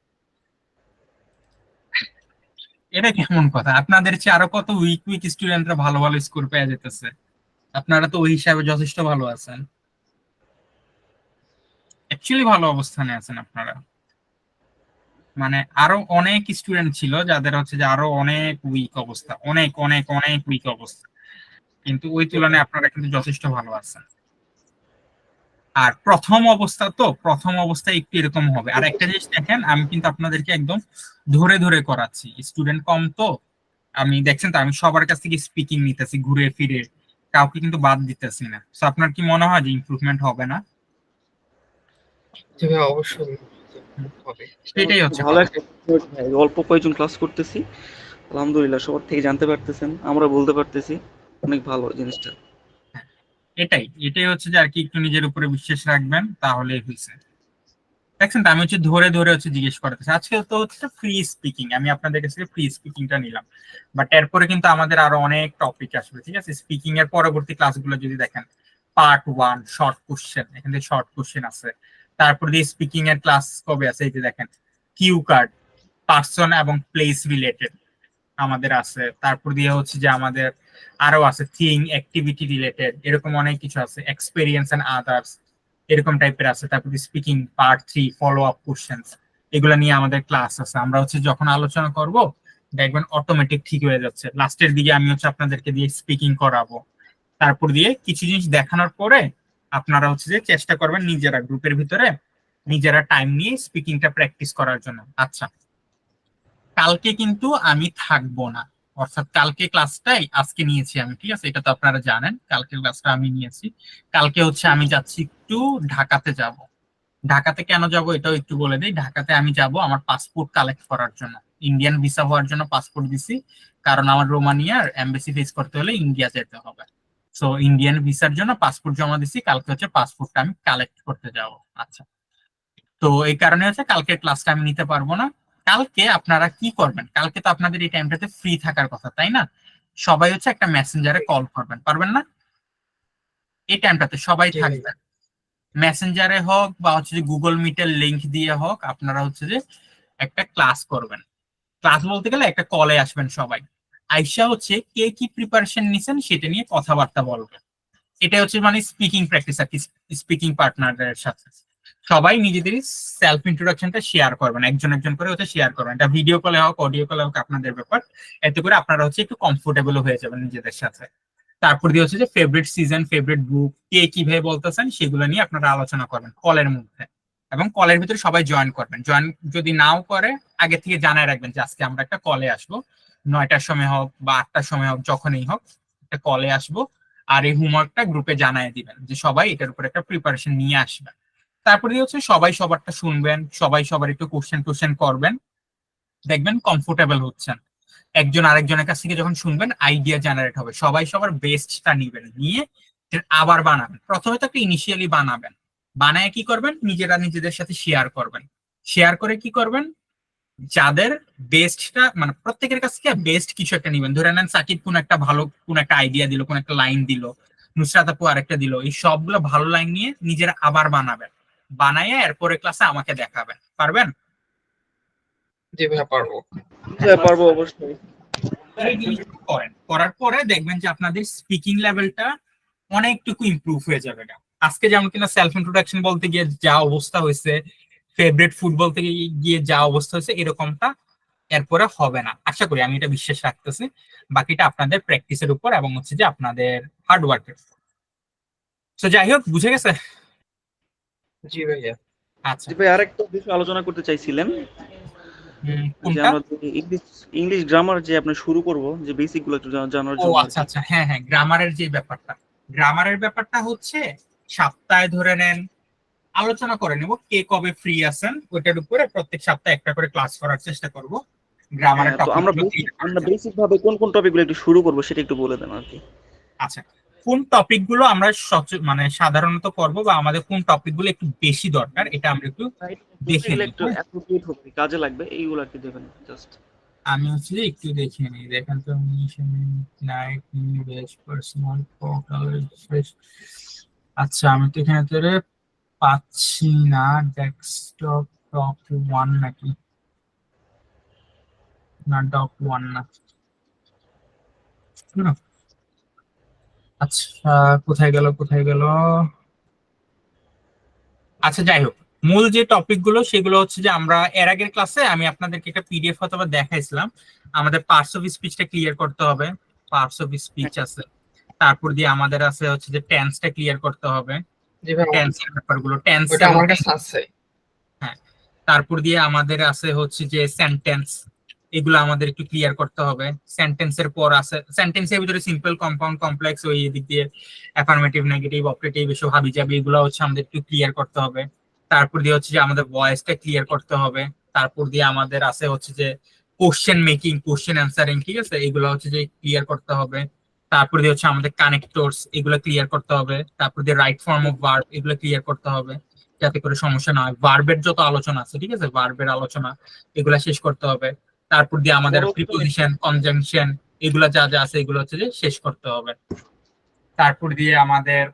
এটা কেমন কথা? আপনাদের চেয়ে আরো কত উইক উইক স্টুডেন্টরা ভালো ভালো স্কোর পেয়ে যেতেছে, আপনারা তো ওই হিসাবে যথেষ্ট ভালো আছেন। অ্যাকচুয়ালি ভালো অবস্থানে আছেন আপনারা। মানে আরো অনেক স্টুডেন্ট ছিল যাদের হচ্ছে যে আরো অনেক উইক অবস্থা, অনেক অনেক অনেক উইক অবস্থা, কিন্তু ওই তুলনায় আপনারা কিন্তু যথেষ্ট ভালো আছেন। আর প্রথম অবস্থায় একটু এরকম হবে। আর একটা জিনিস দেখেন, আমি কিন্তু আপনাদেরকে একদম ধরে ধরে করাচ্ছি, স্টুডেন্ট কম তো। আমি দেখছেন তো, আমি সবার কাছ থেকে স্পিকিং নিতেছি ঘুরে ফিরে, কাউকে কিন্তু বাদ দিতেছি না। তো আপনার কি মনে হয় যে ইমপ্রুভমেন্ট হবে না? জি ভাই, অবশ্যই হবে। সেটাই হচ্ছে ভালো কথা। একটা effort ভাই, অল্প কয়েকজন ক্লাস করতেছি, আলহামদুলিল্লাহ সবার থেকে জানতে পারতেছেন, আমরা বলতে পারতেছি, অনেক ভালো জিনিসটা। এটাই এটাই হচ্ছে যে আর কি, একটু নিজের উপরে বিশ্বাস রাখবেন, তাহলেই হয়েছে। দেখছেন তো, আমি হচ্ছে ধরে ধরে হচ্ছে জিজ্ঞেস করতেছি। আজকে তো হচ্ছে ফ্রি স্পিকিং, আমি আপনাদের কাছে ফ্রি স্পিকিংটা নিলাম, বাট এরপরে কিন্তু আমাদের আরো অনেক টপিক আসবে। ঠিক আছে, স্পিকিং এর পরবর্তী ক্লাসগুলো যদি দেখেন, পার্ট 1 শর্ট কোশ্চেন, এখানে শর্ট কোশ্চেন আছে। তারপর দিয়ে স্পিকিং এর ক্লাস কবে আছে, এই যে দেখেন, কিউ কার্ড, পার্সন এবং প্লেস রিলেটেড আমাদের আছে। তারপর দিয়ে হচ্ছে যে আমাদের আরো আছে থিং, অ্যাক্টিভিটি রিলেটেড, এরকম অনেক কিছু আছে, এক্সপেরিয়েন্স এন্ড আদার্স, এরকম টাইপের আছে। তারপর speaking part 3 follow up questions, এগুলা নিয়ে আমাদের ক্লাস আছে। আমরা হচ্ছে যখন আলোচনা করব দেখবেন অটোমেটিক ঠিক হয়ে যাচ্ছে। লাস্টের দিকে আমি হচ্ছে আপনাদেরকে দিয়ে স্পিকিং করাবো, তারপর দিয়ে কিছু জিনিস দেখানোর পরে আপনারা হচ্ছে যে চেষ্টা করবেন নিজেরা গ্রুপের ভিতরে নিজেরা টাইম নিয়ে স্পিকিংটা প্র্যাকটিস করার জন্য। আচ্ছা, কালকে কিন্তু আমি থাকবো না, অর্থাৎ কালকে ক্লাসটাই আজকে নিয়েছি আমি। ঠিক আছে, এটা তো আপনারা জানেন, কালকে ক্লাসটা আমি নিয়েছি। কালকে হচ্ছে আমি যাচ্ছি একটু ঢাকাতে যাব। ঢাকাতে কেন যাব এটাও একটু বলে দিই। ঢাকাতে আমি যাব আমার পাসপোর্ট কালেক্ট করার জন্য, ইন্ডিয়ান ভিসা হওয়ার জন্য পাসপোর্ট দিছি, কারণ আমার রোমানিয়ার এমবাসি ফেস করতে হলে ইন্ডিয়া যেতে হবে। সো ইন্ডিয়ান ভিসার জন্য পাসপোর্ট জমা দিছি, কালকে হচ্ছে পাসপোর্টটা আমি কালেক্ট করতে যাব। আচ্ছা, তো এই কারণে হচ্ছে কালকে ক্লাসটা আমি নিতে পারবো না। কালকে আপনারা কি করবেন, কালকে তো আপনাদের এই টাইমটাতে ফ্রি থাকার কথা, তাই না? সবাই হচ্ছে একটা মেসেঞ্জারে কল করবেন, পারবেন না? এই টাইমটাতে সবাই জি ভাই। থাকবেন, মেসেঞ্জারে হোক বা হচ্ছে যে গুগল মিটের লিংক দিয়ে হোক, আপনারা হচ্ছে যে একটা ক্লাস করবেন। ক্লাস বলতে গেলে একটা কলে আসবেন সবাই, আইসা হচ্ছে কে কি প্রিপারেশন নিছেন সেটা নিয়ে কথাবার্তা বলবেন। এটা হচ্ছে মানে স্পিকিং প্র্যাকটিস আর কি, স্পিকিং পার্টনারদের সাথে সবাই নিজেদের সেলফ ইন্ট্রোডাকশনটা শেয়ার করবেন, একজন একজন করে হচ্ছে শেয়ার করবেন। এটা ভিডিও কলে হোক অডিও কলে হোক আপনাদের ব্যাপার, এতে করে আপনারা হচ্ছে একটু কমফোর্টেবল হয়ে যাবেন নিজেদের সাথে। তারপর দিয়ে হচ্ছে যে ফেভারিট সিজন, ফেভারিট বুক, কে কিভাবে বলতেছেন সেগুলো নিয়ে আপনারা আলোচনা করবেন কলের মধ্যে, এবং কলের ভিতরে সবাই জয়েন করবেন। জয়েন যদি নাও করে আগে থেকে জানায় রাখবেন যে আজকে আমরা একটা কলে আসবো, 9টার সময় হোক বা 8টার সময় হোক, যখনই হোক একটা কলে আসবো। আর এই হোমওয়ার্কটা গ্রুপে জানায় দিবেন যে সবাই এটার উপর একটা প্রিপারেশন নিয়ে আসবেন। তারপরে হচ্ছে সবাই সবারটা শুনবেন, সবাই সবার একটু কোশ্চেন করবেন, দেখবেন কমফোর্টেবল হচ্ছেন। একজন আরেকজনের কাছ থেকে যখন শুনবেন আইডিয়া জেনারেট হবে, সবাই সবার বেস্টটা নিবেন, নিয়ে আবার বানাবেন। প্রথমে তো একটা ইনিশিয়ালি বানাবেন, বানায় কি করবেন, নিজেরা নিজেদের সাথে শেয়ার করবেন। শেয়ার করে কি করবেন, যাদের বেস্টটা মানে প্রত্যেকের কাছ থেকে বেস্ট কিছু একটা নিবেন। ধরে নেন সাকিব কোন একটা ভালো কোন একটা আইডিয়া দিল, কোন একটা লাইন দিল, নুসরাত আপু আরেকটা দিল, এই সবগুলো ভালো লাইন নিয়ে নিজেরা আবার বানাবেন, বানাইয়া এরপরে ক্লাসে আমাকে দেখাবেন। পারবেন? জি ভাইয়া পারবো। হ্যাঁ, পারবো অবশ্যই। এই জিনিসটা করেন, করার পরে দেখবেন যে আপনাদের স্পিকিং লেভেলটা অনেকটুকু ইমপ্রুভ হয়ে যাবে। আজকে যেমন কিনা সেলফ ইন্ট্রোডাকশন বলতে গিয়ে যা অবস্থা হয়েছে, ফেভারিট ফুটবল থেকে গিয়ে যা অবস্থা হয়েছে, এরকমটা এরপরে হবে না আশা করি, আমি এটা বিশ্বাস রাখতেছি। বাকিটা আপনাদের প্র্যাকটিসের উপর এবং হচ্ছে যে আপনাদের হার্ড ওয়ার্কের। তো যাই হোক, বুঝে গেছে? জি ভাইয়া। আচ্ছা, জি ভাই, আরেকটা বিষয় আলোচনা করতে চাইছিলেন যে কোনটা? আমরা ইংলিশ ইংলিশ গ্রামার যে আপনি শুরু করব, যে বেসিক গুলো একটু জানার ও জন্য আর আচ্ছা কি। আচ্ছা, হ্যাঁ হ্যাঁ, গ্রামারের যে ব্যাপারটা, গ্রামারের ব্যাপারটা হচ্ছে সপ্তাহে ধরে নেন আলোচনা করে নেব কে কবে ফ্রি আছেন, ওইটার উপরে প্রত্যেক সপ্তাহে একটা করে ক্লাস করার চেষ্টা করব, গ্রামারের হ্যাঁ, তো টপিক আমরা গুলো ক্লিয়ার করার আমরা জন্য। বেসিক ভাবে কোন কোন টপিক গুলো একটু শুরু করব সেটা একটু বলে দেন আর কি। আচ্ছা, কোন টপিক গুলো আমরা মানে সাধারণত করব, বা আমাদের কোন টপিক গুলো একটু বেশি দরকার, এটা আমরা একটু দেখে এগুলো নিই। একটু অ্যাপ্রোপ্রিয়েট হবে, কাজে লাগবে, এইগুলো আর কি দেবেন জাস্ট। আমি হচ্ছে যে একটু দেখে নিই, দেখেন তো নাইট ইংলিশ পার্সোনাল ভোকাল। আচ্ছা, আমি তো এখানে তো রে পাচ্ছি না, ডেস্কটপ টপ ওয়ান নাকি, না টপ ওয়ান না। হুম, আচ্ছা, কোথায় গেল কোথায় গেল? আচ্ছা যাই হোক, মূল যে টপিক গুলো সেগুলো হচ্ছে যে আমরা এর আগের ক্লাসে আমি আপনাদেরকে একটা পিডিএফ অথবা দেখাইছিলাম। আমাদের পার্টস অফ স্পিচটা ক্লিয়ার করতে হবে, পার্টস অফ স্পিচ আছে। তারপর দিয়ে আমাদের আছে হচ্ছে যে টেন্সটা ক্লিয়ার করতে হবে, জি ভাই, টেন্সের ব্যাপারগুলো, টেন্স ওটা এবং আমার কাছে আছে। হ্যাঁ। তারপর দিয়ে আমাদের আছে হচ্ছে যে সেন্টেন্স, এগুলো আমাদের একটু ক্লিয়ার করতে হবে। সেন্টেন্সের পর আছে, সেন্টেন্সের ভিতরে সিম্পল, কম্পাউন্ড, কমপ্লেক্স, ওই দিক দিয়ে অ্যাফার্মেটিভ, নেগেটিভ, অপারেটিভ, এসব হাবি জাবি, এগুলো হচ্ছে আমাদের একটু ক্লিয়ার করতে হবে। তারপর দিয়ে হচ্ছে যে আমাদের ভয়েসটা ক্লিয়ার করতে হবে। তারপর দিয়ে আমাদের আছে হচ্ছে যে কোশ্চেন মেকিং, কোশ্চেন অ্যান্সারিং, ঠিক আছে, এগুলো হচ্ছে যে ক্লিয়ার করতে হবে। তারপর দিয়ে হচ্ছে আমাদের কানেক্টরস, এগুলো ক্লিয়ার করতে হবে। তারপর দিয়ে রাইট ফর্ম অফ ভার্ব, এগুলো ক্লিয়ার করতে হবে, যাতে করে সমস্যা না হয়। ভার্বের যত আলোচনা আছে, ঠিক আছে, ভার্বের আলোচনা এগুলা শেষ করতে হবে। তারপর দিয়ে আমাদের প্রিপোজিশন, কনজাংশন, এগুলা যা যা আছে এগুলো হচ্ছে যে শেষ করতে হবে। তারপর দিয়ে আমাদের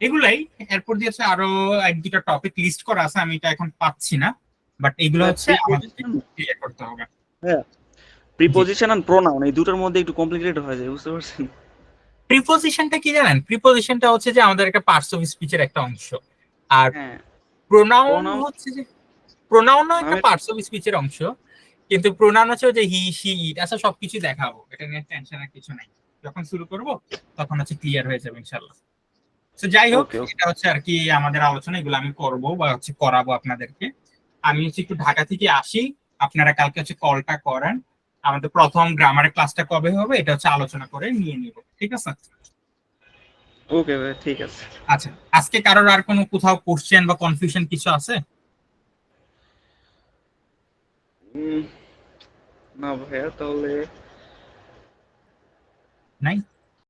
এগুলাই, এরপর দিয়ে হচ্ছে আরো এক দুটা টপিক লিস্ট করা আছে, আমি এটা এখন পাচ্ছি না, বাট এগুলো হচ্ছে আমাদের ক্লিয়ার করতে হবে। হ্যাঁ, প্রিপজিশন এন্ড প্রোনাউন এই দুটোর মধ্যে একটু কমপ্লিকেটেড হয়ে যায়, বুঝতে পারছেন? প্রিপোজিশনটা কি জানেন? প্রিপোজিশনটা হচ্ছে যে আমাদের একটা পার্টস অফ স্পিচের একটা অংশ, আর হ্যাঁ, প্রোনাউন প্রোনাউন হচ্ছে যে, প্রোনাউনও একটা আমি পার্টস অফ স্পিচের অংশ, কিন্তু প্রোনাউন হচ্ছে যে হি সি ইট, আচ্ছা সবকিছু দেখাবো, এটা নিয়ে টেনশনের কিছু নাই। যখন শুরু করব তখন হচ্ছে ক্লিয়ার হয়ে যাবে ইনশাল্লাহ। তো যাই হোক, ওকে ওকে। এটা হচ্ছে আর কি আমাদের আলোচনা, এগুলো আমি করব বা হচ্ছে করাবো আপনাদেরকে। আমি হচ্ছে একটু ঢাকা থেকে আসি, আপনারা কালকে হচ্ছে কলটা করেন, আমাদের প্রথম গ্রামারের ক্লাসটা কবে হবে এটা হচ্ছে আলোচনা করে নিয়ে নিব, ঠিক আছে? ওকে ভাই, ঠিক আছে। আচ্ছা, আজকে কারোর আর কোনো কোথাও কোশ্চেন বা কনফিউশন কিছু আছে? না ভাইয়া, তাহলে নাই?